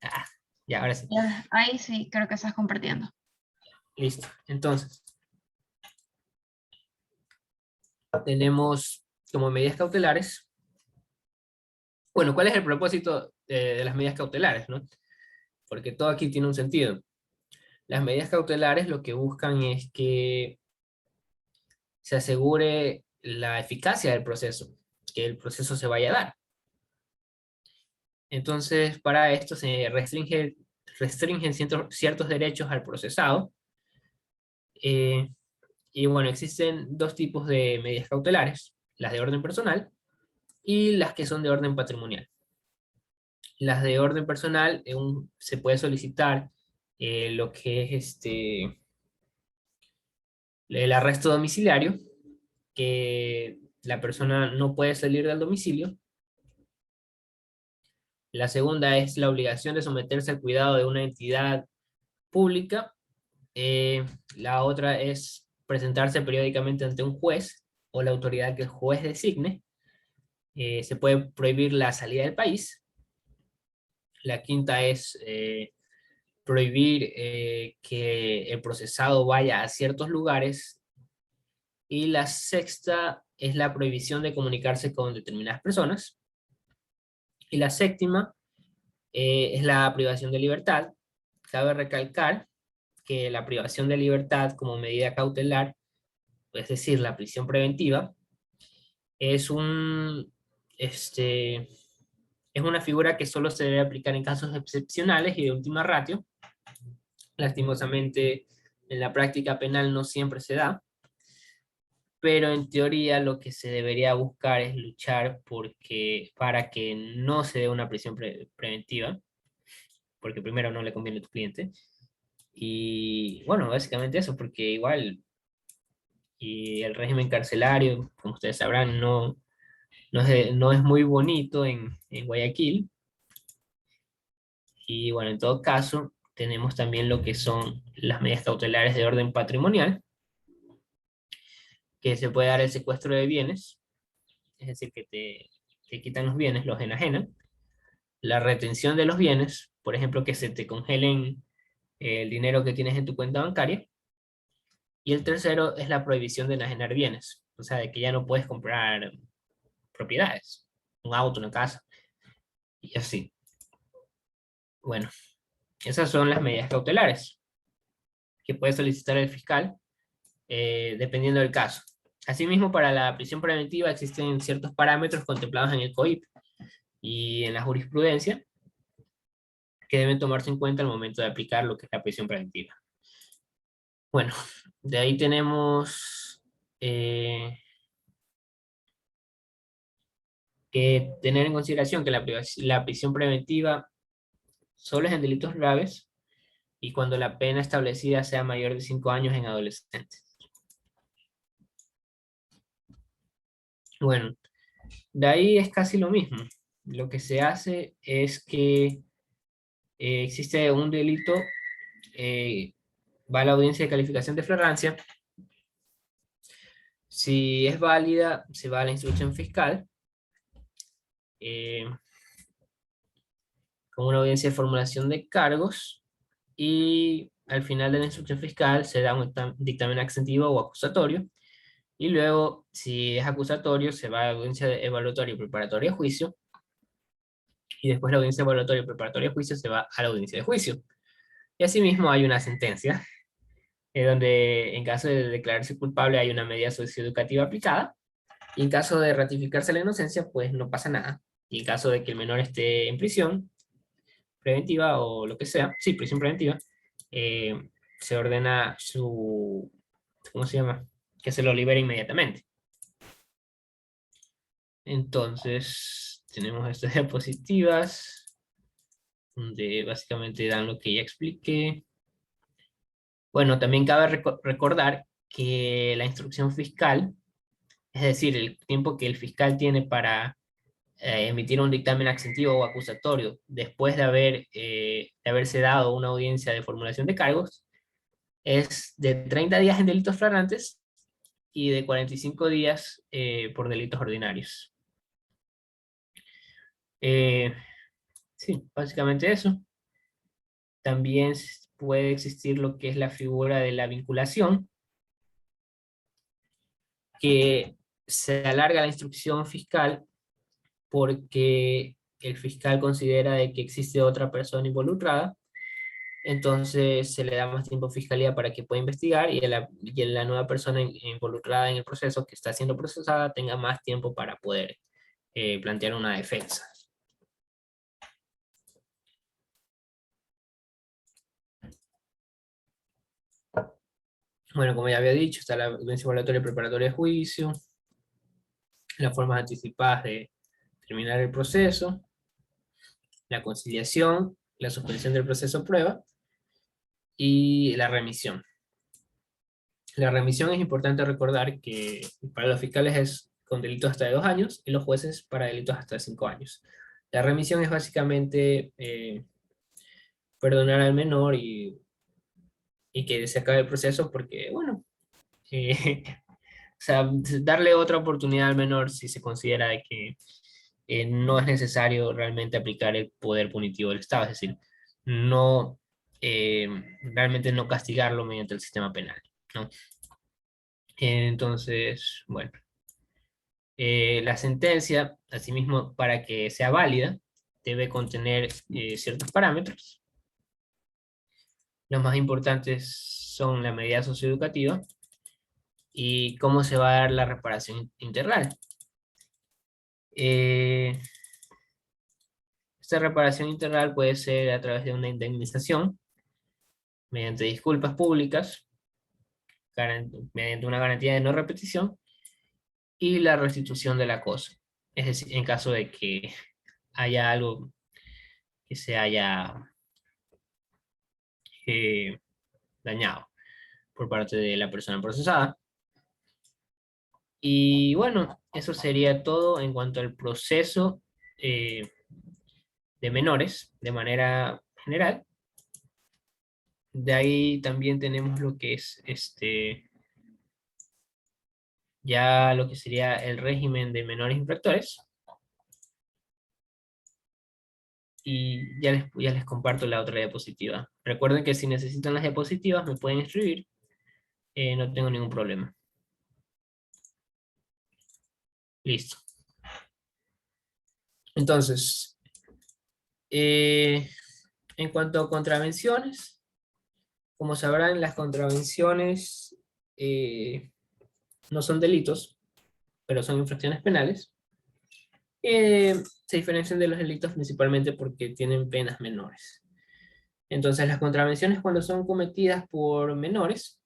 Ah, ya, ahora sí. Ya, ahí sí, creo que estás compartiendo. Listo. Entonces, tenemos como medidas cautelares. Bueno, ¿cuál es el propósito de las medidas cautelares, no? Porque todo aquí tiene un sentido. Las medidas cautelares lo que buscan es que se asegure la eficacia del proceso, que el proceso se vaya a dar. Entonces, para esto se restringen ciertos derechos al procesado. eh, y bueno, existen dos tipos de medidas cautelares, las de orden personal y las que son de orden patrimonial. Las de orden personal, se puede solicitar lo que es el arresto domiciliario, que la persona no puede salir del domicilio. La segunda es la obligación de someterse al cuidado de una entidad pública. La otra es presentarse periódicamente ante un juez o la autoridad que el juez designe. Se puede prohibir la salida del país. La quinta es prohibir que el procesado vaya a ciertos lugares. Y la sexta es la prohibición de comunicarse con determinadas personas. Y la séptima es la privación de libertad. Cabe recalcar que la privación de libertad como medida cautelar, es decir, la prisión preventiva, es es una figura que solo se debe aplicar en casos excepcionales y de última ratio. Lastimosamente, en la práctica penal no siempre se da, pero en teoría lo que se debería buscar es luchar para que no se dé una prisión preventiva, porque primero no le conviene a tu cliente. Y bueno, básicamente eso, porque igual y el régimen carcelario, como ustedes sabrán, no es muy bonito en Guayaquil. Y bueno, en todo caso, tenemos también lo que son las medidas cautelares de orden patrimonial, que se puede dar el secuestro de bienes, es decir, que te quitan los bienes, los enajenan. La retención de los bienes, por ejemplo, que se te congelen el dinero que tienes en tu cuenta bancaria. Y el tercero es la prohibición de enajenar bienes, o sea, de que ya no puedes comprar propiedades, un auto, una casa, y así. Bueno, esas son las medidas cautelares que puede solicitar el fiscal dependiendo del caso. Asimismo, para la prisión preventiva existen ciertos parámetros contemplados en el COIP y en la jurisprudencia que deben tomarse en cuenta al momento de aplicar lo que es la prisión preventiva. Bueno, de ahí tenemos que tener en consideración que la prisión preventiva solo es en delitos graves y cuando la pena establecida sea mayor de 5 años en adolescentes. Bueno, de ahí es casi lo mismo. Lo que se hace es que existe un delito, va a la audiencia de calificación de flagrancia. Si es válida, se va a la instrucción fiscal, eh, con una audiencia de formulación de cargos, y al final de la instrucción fiscal se da un dictamen exentivo o acusatorio, y luego, si es acusatorio, se va a la audiencia evaluatoria y preparatoria de juicio, y después la audiencia evaluatoria y preparatoria de juicio se va a la audiencia de juicio. Y asimismo hay una sentencia, donde en caso de declararse culpable hay una medida socioeducativa aplicada, y en caso de ratificarse la inocencia, pues no pasa nada. Y en caso de que el menor esté en prisión preventiva o lo que sea, sí, prisión preventiva, se ordena ¿cómo se llama? Que se lo libere inmediatamente. Entonces, tenemos estas diapositivas, donde básicamente dan lo que ya expliqué. Bueno, también cabe recordar que la instrucción fiscal, es decir, el tiempo que el fiscal tiene para emitir un dictamen exentivo o acusatorio después de haberse dado una audiencia de formulación de cargos, es de 30 días en delitos flagrantes y de 45 días por delitos ordinarios. Sí, básicamente eso. También puede existir lo que es la figura de la vinculación, que se alarga la instrucción fiscal porque el fiscal considera de que existe otra persona involucrada. Entonces se le da más tiempo a fiscalía para que pueda investigar, y la nueva persona involucrada en el proceso que está siendo procesada tenga más tiempo para poder plantear una defensa. Bueno, como ya había dicho, está la audiencia evaluatoria preparatoria de juicio, las formas anticipadas de terminar el proceso, la conciliación, la suspensión del proceso prueba y la remisión. La remisión es importante recordar que para los fiscales es con delitos hasta de 2 años y los jueces para delitos hasta de 5 años. La remisión es básicamente perdonar al menor y que se acabe el proceso porque, bueno, o sea, darle otra oportunidad al menor si se considera de que no es necesario realmente aplicar el poder punitivo del Estado, es decir, no eh, realmente no castigarlo mediante el sistema penal, ¿no? Entonces, bueno, la sentencia, asimismo, para que sea válida, debe contener ciertos parámetros. Los más importantes son la medida socioeducativa y cómo se va a dar la reparación integral. Esta reparación integral puede ser a través de una indemnización, mediante disculpas públicas, mediante una garantía de no repetición, y la restitución del acoso. Es decir, en caso de que haya algo que se haya eh, dañado por parte de la persona procesada. Y bueno, eso sería todo en cuanto al proceso eh, de menores de manera general. De ahí también tenemos lo que es ya lo que sería el régimen de menores infractores. Y ya les comparto la otra diapositiva. Recuerden que si necesitan las diapositivas me pueden escribir, no tengo ningún problema. Listo. Entonces, en cuanto a contravenciones, como sabrán, las contravenciones no son delitos, pero son infracciones penales. Se diferencian de los delitos principalmente porque tienen penas menores. Entonces, las contravenciones cuando son cometidas por menores,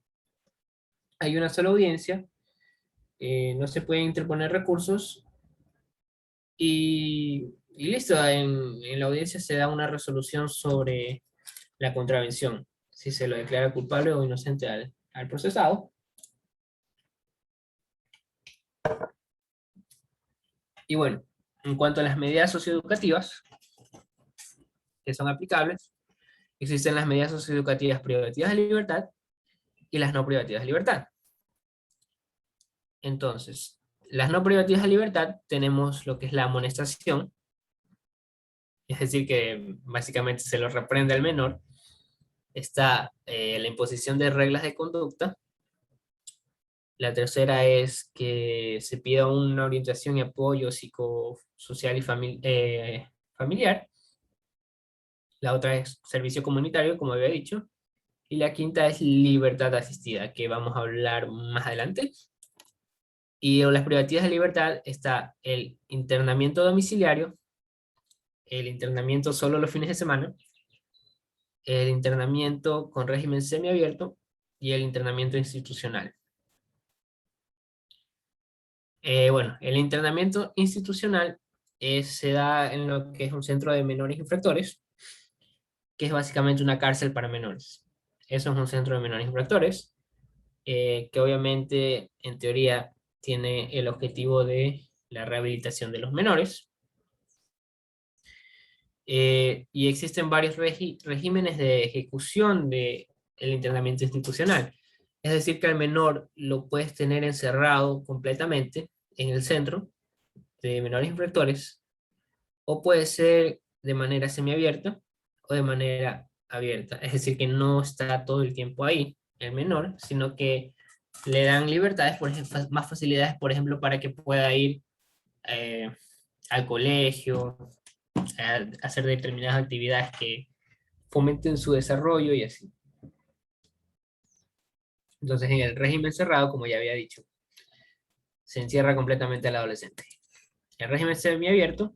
hay una sola audiencia, no se pueden interponer recursos y listo, en la audiencia se da una resolución sobre la contravención, si se lo declara culpable o inocente al procesado. Y bueno, en cuanto a las medidas socioeducativas que son aplicables, existen las medidas socioeducativas privativas de libertad y las no privativas de libertad. Entonces, las no privativas de libertad tenemos lo que es la amonestación, es decir, que básicamente se lo reprende al menor. Está la imposición de reglas de conducta. La tercera es que se pida una orientación y apoyo psicosocial y familiar. La otra es servicio comunitario, como había dicho. Y la quinta es libertad asistida, que vamos a hablar más adelante. Y en las privativas de libertad está el internamiento domiciliario, el internamiento solo los fines de semana, el internamiento con régimen semiabierto y el internamiento institucional. Bueno, el internamiento institucional se da en lo que es un centro de menores infractores, que es básicamente una cárcel para menores. Eso es un centro de menores infractores, que obviamente en teoría tiene el objetivo de la rehabilitación de los menores. Y existen varios regímenes de ejecución del internamiento institucional. Es decir, que al menor lo puedes tener encerrado completamente en el centro de menores infractores, o puede ser de manera semiabierta o de manera abierta. Es decir, que no está todo el tiempo ahí el menor, sino que le dan libertades, por ejemplo, más facilidades, por ejemplo, para que pueda ir al colegio, a hacer determinadas actividades que fomenten su desarrollo y así. Entonces, en el régimen cerrado, como ya había dicho, se encierra completamente al adolescente. El régimen semiabierto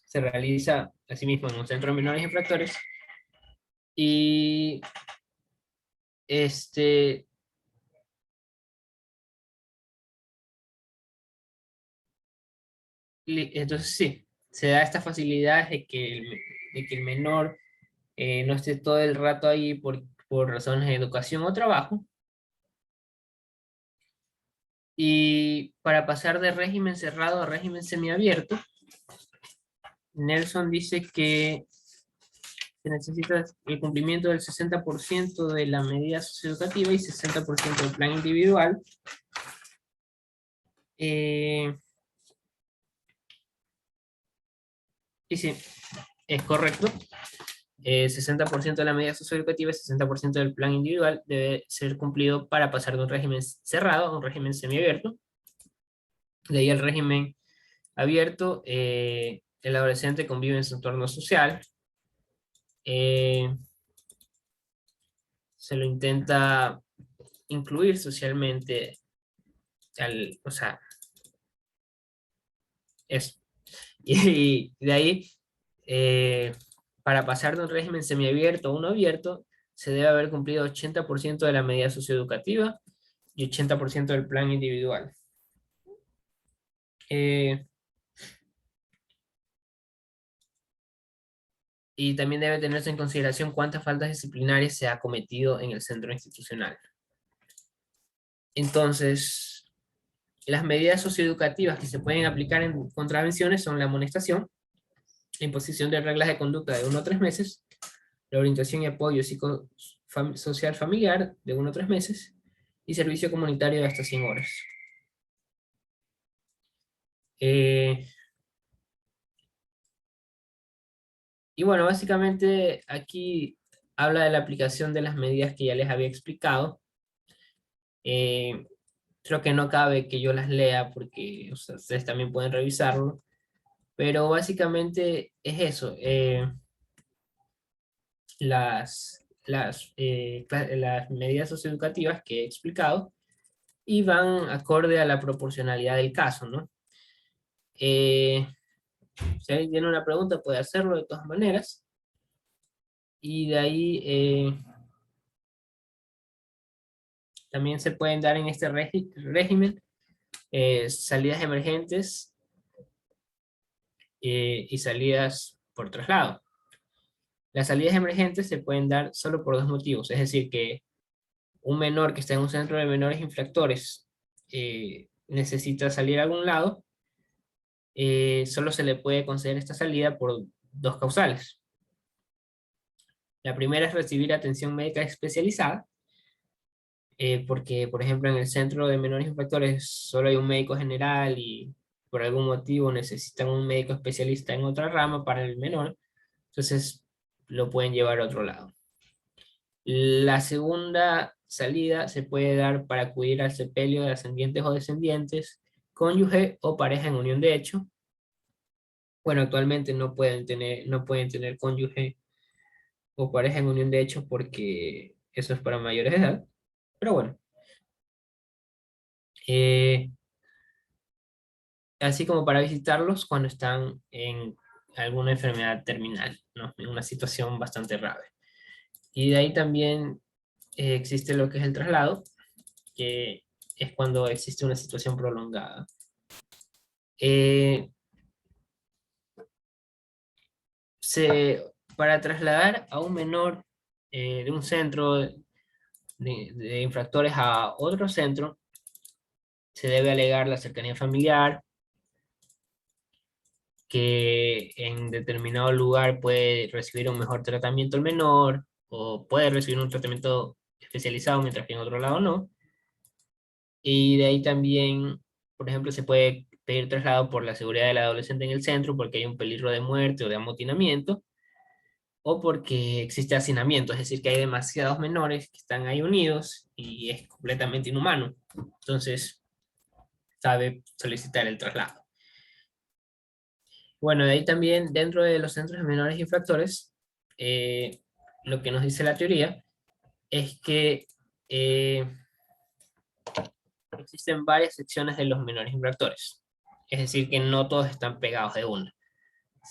se realiza asimismo en un centro de menores infractores y Entonces sí, se da esta facilidad de que el menor no esté todo el rato ahí por razones de educación o trabajo. Y para pasar de régimen cerrado a régimen semiabierto, Nelson dice que se necesita el cumplimiento del 60% de la medida socioeducativa y 60% del plan individual. Y sí, es correcto. 60% de la medida socioeducativa y 60% del plan individual debe ser cumplido para pasar de un régimen cerrado a un régimen semiabierto. De ahí el régimen abierto, el adolescente convive en su entorno social, se lo intenta incluir socialmente, o sea, eso. Y de ahí, para pasar de un régimen semiabierto a uno abierto, se debe haber cumplido 80% de la medida socioeducativa y 80% del plan individual. Y también debe tenerse en consideración cuántas faltas disciplinarias se ha cometido en el centro institucional. Entonces, las medidas socioeducativas que se pueden aplicar en contravenciones son la amonestación, la imposición de reglas de conducta de 1 a 3 meses, la orientación y apoyo psicosocial familiar de 1 a 3 meses, y servicio comunitario de hasta 100 horas. Y bueno, básicamente aquí habla de la aplicación de las medidas que ya les había explicado. Creo que no cabe que yo las lea porque o sea, ustedes también pueden revisarlo, pero básicamente es eso. Las medidas socioeducativas que he explicado y van acorde a la proporcionalidad del caso, ¿no? Si alguien tiene una pregunta puede hacerlo de todas maneras. Y de ahí también se pueden dar en este régimen salidas emergentes y salidas por traslado. Las salidas emergentes se pueden dar solo por dos motivos, es decir, que un menor que está en un centro de menores infractores necesita salir a algún lado, solo se le puede conceder esta salida por dos causales. La primera es recibir atención médica especializada, porque, por ejemplo, en el centro de menores infractores solo hay un médico general y por algún motivo necesitan un médico especialista en otra rama para el menor, entonces lo pueden llevar a otro lado. La segunda salida se puede dar para acudir al sepelio de ascendientes o descendientes, cónyuge o pareja en unión de hecho. Bueno, actualmente no pueden tener cónyuge o pareja en unión de hecho porque eso es para mayores de edad. Pero bueno, eh, así como para visitarlos cuando están en alguna enfermedad terminal, ¿no? En una situación bastante grave. Y de ahí también existe lo que es el traslado, que es cuando existe una situación prolongada. Eh, para trasladar a un menor de un centro de infractores a otro centro, se debe alegar la cercanía familiar, que en determinado lugar puede recibir un mejor tratamiento el menor, o puede recibir un tratamiento especializado, mientras que en otro lado no. Y de ahí también, por ejemplo, se puede pedir traslado por la seguridad del adolescente en el centro, porque hay un peligro de muerte o de amotinamiento, o porque existe hacinamiento, es decir, que hay demasiados menores que están ahí unidos y es completamente inhumano. Entonces, sabe solicitar el traslado. Bueno, de ahí también, dentro de los centros de menores infractores, lo que nos dice la teoría es que existen varias secciones de los menores infractores. Es decir, que no todos están pegados de una,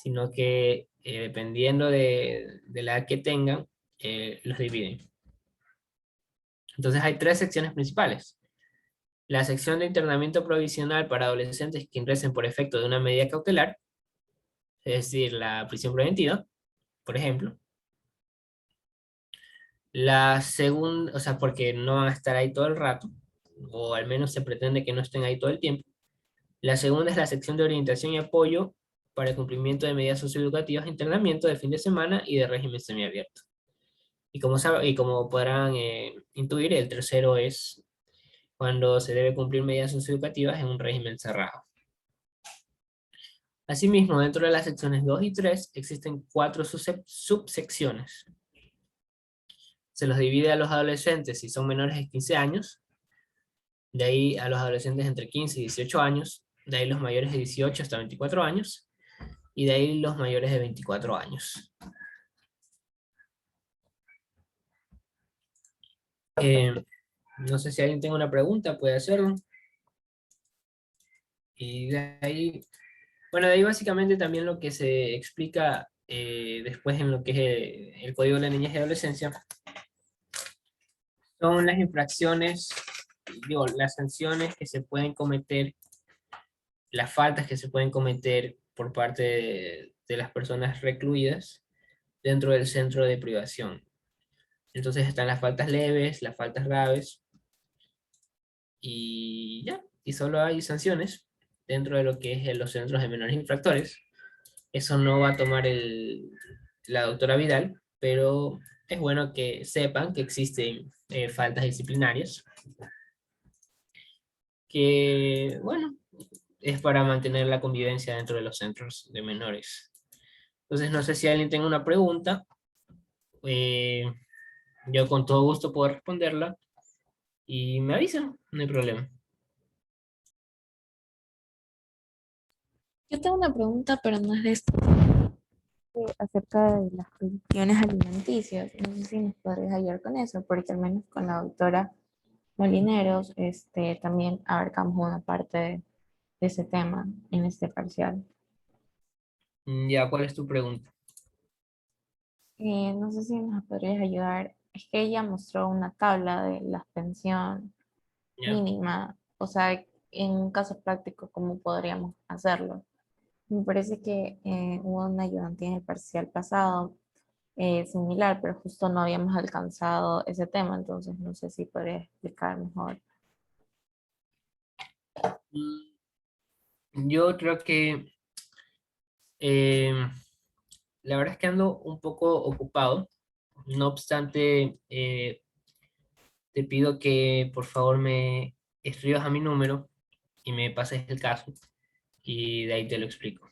sino que dependiendo de la edad que tengan, los dividen. Entonces hay tres secciones principales. La sección de internamiento provisional para adolescentes que ingresen por efecto de una medida cautelar, es decir, la prisión preventiva, por ejemplo. La segunda, o sea, porque no van a estar ahí todo el rato, o al menos se pretende que no estén ahí todo el tiempo. La segunda es la sección de orientación y apoyo para el cumplimiento de medidas socioeducativas, internamiento de fin de semana y de régimen semiabierto. Y como podrán intuir, el tercero es cuando se debe cumplir medidas socioeducativas en un régimen cerrado. Asimismo, dentro de las secciones 2 y 3 existen 4 subsecciones. Se los divide a los adolescentes si son menores de 15 años, de ahí a los adolescentes entre 15 y 18 años, de ahí los mayores de 18 hasta 24 años, y de ahí los mayores de 24 años. No sé si alguien tiene una pregunta, puede hacerlo. Y de ahí, bueno, de ahí básicamente también lo que se explica después en lo que es el Código de la Niñez y Adolescencia son las infracciones, digo, las sanciones que se pueden cometer, las faltas que se pueden cometer por parte de las personas recluidas dentro del centro de privación. Entonces están las faltas leves, las faltas graves, y ya, y solo hay sanciones dentro de lo que es los centros de menores infractores. Eso no va a tomar la doctora Vidal, pero es bueno que sepan que existen faltas disciplinarias, que, bueno, es para mantener la convivencia dentro de los centros de menores. Entonces, no sé si alguien tiene una pregunta, eh, yo con todo gusto puedo responderla, y me avisan, no hay problema. Yo tengo una pregunta, pero no es de esto. Acerca de las pensiones alimenticias. No sé si nos podrías ayudar con eso, porque al menos con la doctora Molineros, también abarcamos una parte de ese tema en este parcial. Ya, ¿cuál es tu pregunta? No sé si nos podrías ayudar. Es que ella mostró una tabla de la pensión Ya. mínima, o sea, en un caso práctico, ¿cómo podríamos hacerlo? Me parece que hubo una ayudante en el parcial pasado similar, pero justo no habíamos alcanzado ese tema, entonces no sé si podrías explicar mejor. Yo creo que eh, la verdad es que ando un poco ocupado. No obstante, te pido que por favor me escribas a mi número y me pases el caso y de ahí te lo explico.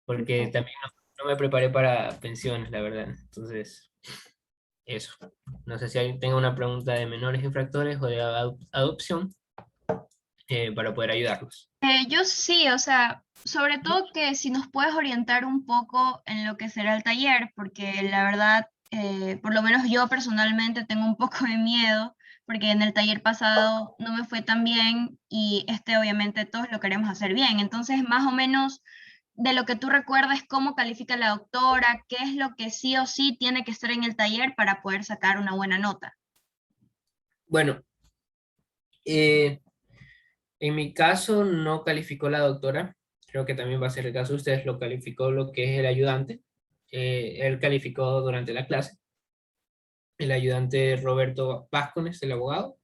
Porque también no me preparé para pensiones, la verdad. Entonces, eso. No sé si alguien tenga una pregunta de menores infractores o de adopción para poder ayudarlos. Yo sí, o sea, sobre todo que si nos puedes orientar un poco en lo que será el taller, porque la verdad, por lo menos yo personalmente tengo un poco de miedo, porque en el taller pasado no me fue tan bien y obviamente todos lo queremos hacer bien. Entonces, más o menos de lo que tú recuerdas, cómo califica la doctora, qué es lo que sí o sí tiene que estar en el taller para poder sacar una buena nota. Bueno, eh, en mi caso no calificó la doctora, creo que también va a ser el caso de ustedes, lo calificó lo que es el ayudante. Él calificó durante la clase, el ayudante Roberto Vázquez, el abogado.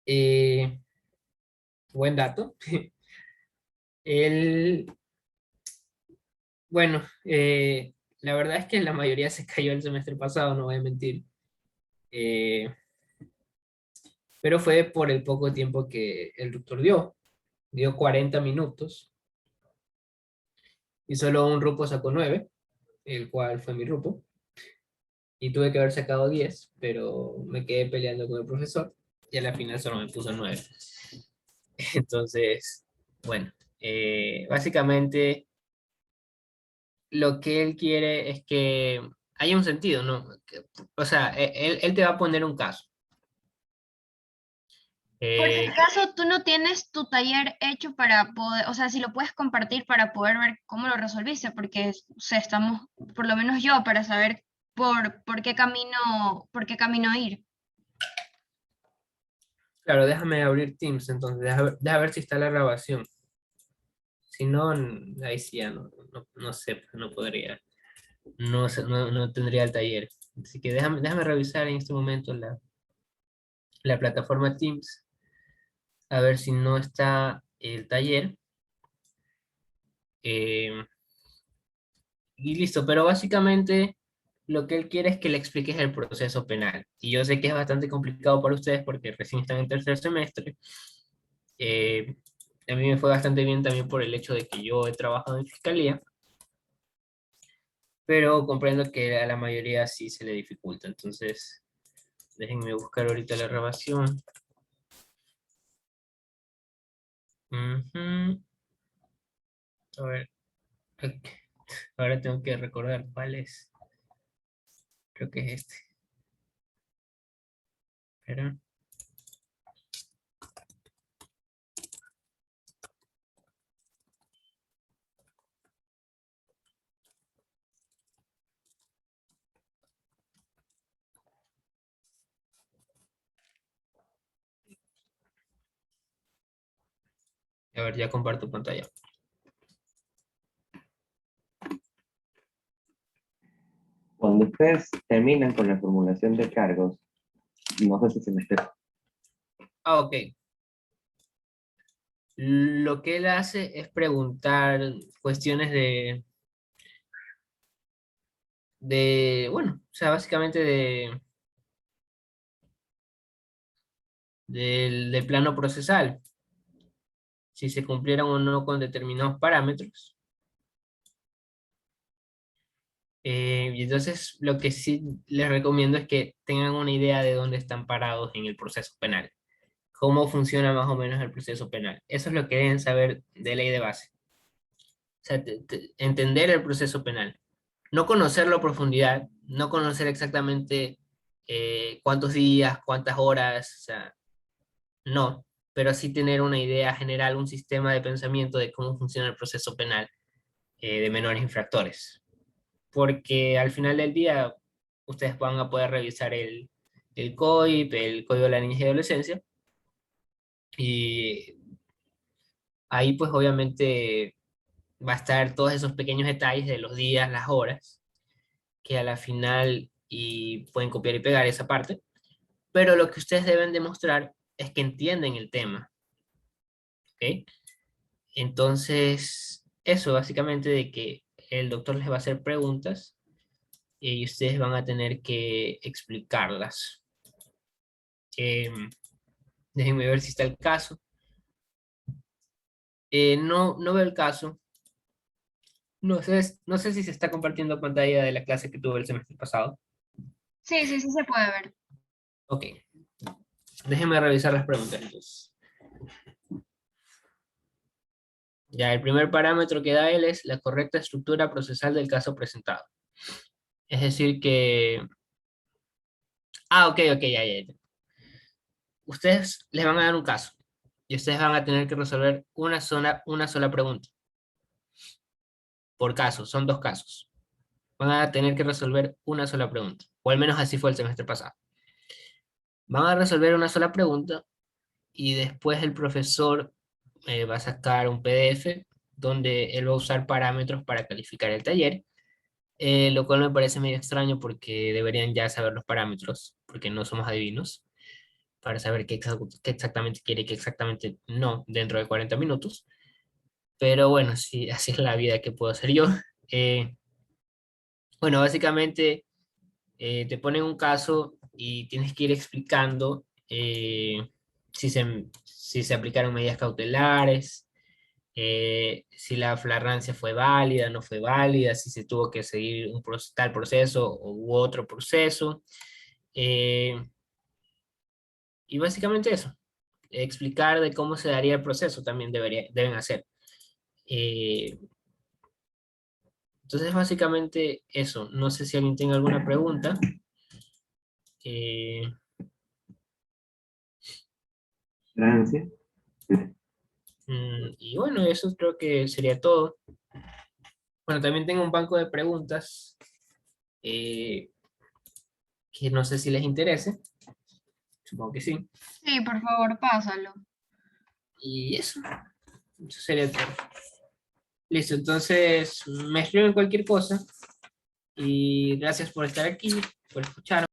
Eh, Buen dato. Él, bueno, la verdad es que la mayoría se cayó el semestre pasado, no voy a mentir. Eh, pero fue por el poco tiempo que el doctor dio. Dio 40 minutos y solo un grupo sacó 9, el cual fue mi grupo. Y tuve que haber sacado 10, pero me quedé peleando con el profesor y a la final solo me puso 9. Entonces, bueno, básicamente lo que él quiere es que haya un sentido, ¿no? O sea, él te va a poner un caso. Por si Eh, acaso tú no tienes tu taller hecho para poder, o sea, si lo puedes compartir para poder ver cómo lo resolviste, porque o sea, estamos, por lo menos yo, para saber por qué camino ir. Claro, déjame abrir Teams, entonces, deja ver si está la grabación. Si no, ahí sí ya no sé, pues, no podría, no tendría el taller. Así que déjame revisar en este momento la plataforma Teams, a ver si no está el taller. eh, y listo, pero básicamente lo que él quiere es que le expliques el proceso penal. Y yo sé que es bastante complicado para ustedes porque recién están en tercer semestre. Eh, a mí me fue bastante bien también por el hecho de que yo he trabajado en fiscalía, pero comprendo que a la mayoría sí se le dificulta. Entonces, déjenme buscar ahorita la grabación. Ujú. A ver, ok. Ahora tengo que recordar cuál es. Creo que es este. Espera. A ver, ya comparto pantalla. Cuando ustedes terminan con la formulación de cargos, no sé si se me está... Ah, ok. Lo que él hace es preguntar cuestiones bueno, o sea, básicamente del plano procesal, si se cumplieran o no con determinados parámetros. Y entonces lo que sí les recomiendo es que tengan una idea de dónde están parados en el proceso penal, cómo funciona más o menos el proceso penal. Eso es lo que deben saber de ley de base. O sea, entender el proceso penal. No conocerlo a profundidad, no conocer exactamente cuántos días, cuántas horas, o sea, no, pero sí tener una idea general, un sistema de pensamiento de cómo funciona el proceso penal de menores infractores. Porque al final del día ustedes van a poder revisar el COIP, el Código de la Niñez y Adolescencia, y ahí pues obviamente va a estar todos esos pequeños detalles de los días, las horas, que a la final y pueden copiar y pegar esa parte, pero lo que ustedes deben demostrar es que entienden el tema, ¿ok? Entonces, eso básicamente de que el doctor les va a hacer preguntas y ustedes van a tener que explicarlas. Déjenme ver si está el caso. No veo el caso. No sé si se está compartiendo pantalla de la clase que tuve el semestre pasado. Sí, sí, sí se puede ver. Ok, déjenme revisar las preguntas entonces. Ya, el primer parámetro que da él es la correcta estructura procesal del caso presentado. Es decir que... Ah, ok, ya. Ustedes les van a dar un caso y ustedes van a tener que resolver una sola pregunta por caso, son dos casos. Van a tener que resolver una sola pregunta, o al menos así fue el semestre pasado. Van a resolver una sola pregunta y después el profesor va a sacar un PDF donde él va a usar parámetros para calificar el taller, lo cual me parece medio extraño porque deberían ya saber los parámetros, porque no somos adivinos, para saber qué exactamente quiere y qué exactamente no dentro de 40 minutos. Pero bueno, sí, así es la vida que puedo hacer yo. Eh, bueno, básicamente te ponen un caso y tienes que ir explicando si se aplicaron medidas cautelares, si la flagrancia fue válida, no fue válida, si se tuvo que seguir tal proceso u otro proceso. eh, y básicamente eso, explicar de cómo se daría el proceso también deben hacer. Eh, entonces, básicamente eso. No sé si alguien tenga alguna pregunta. Eh, Francia. y bueno, eso creo que sería todo. Bueno, también tengo un banco de preguntas eh, que no sé si les interese. Supongo que sí. Sí, por favor, pásalo. Y eso sería todo. Listo, entonces me escriben cualquier cosa y gracias por estar aquí, por escuchar.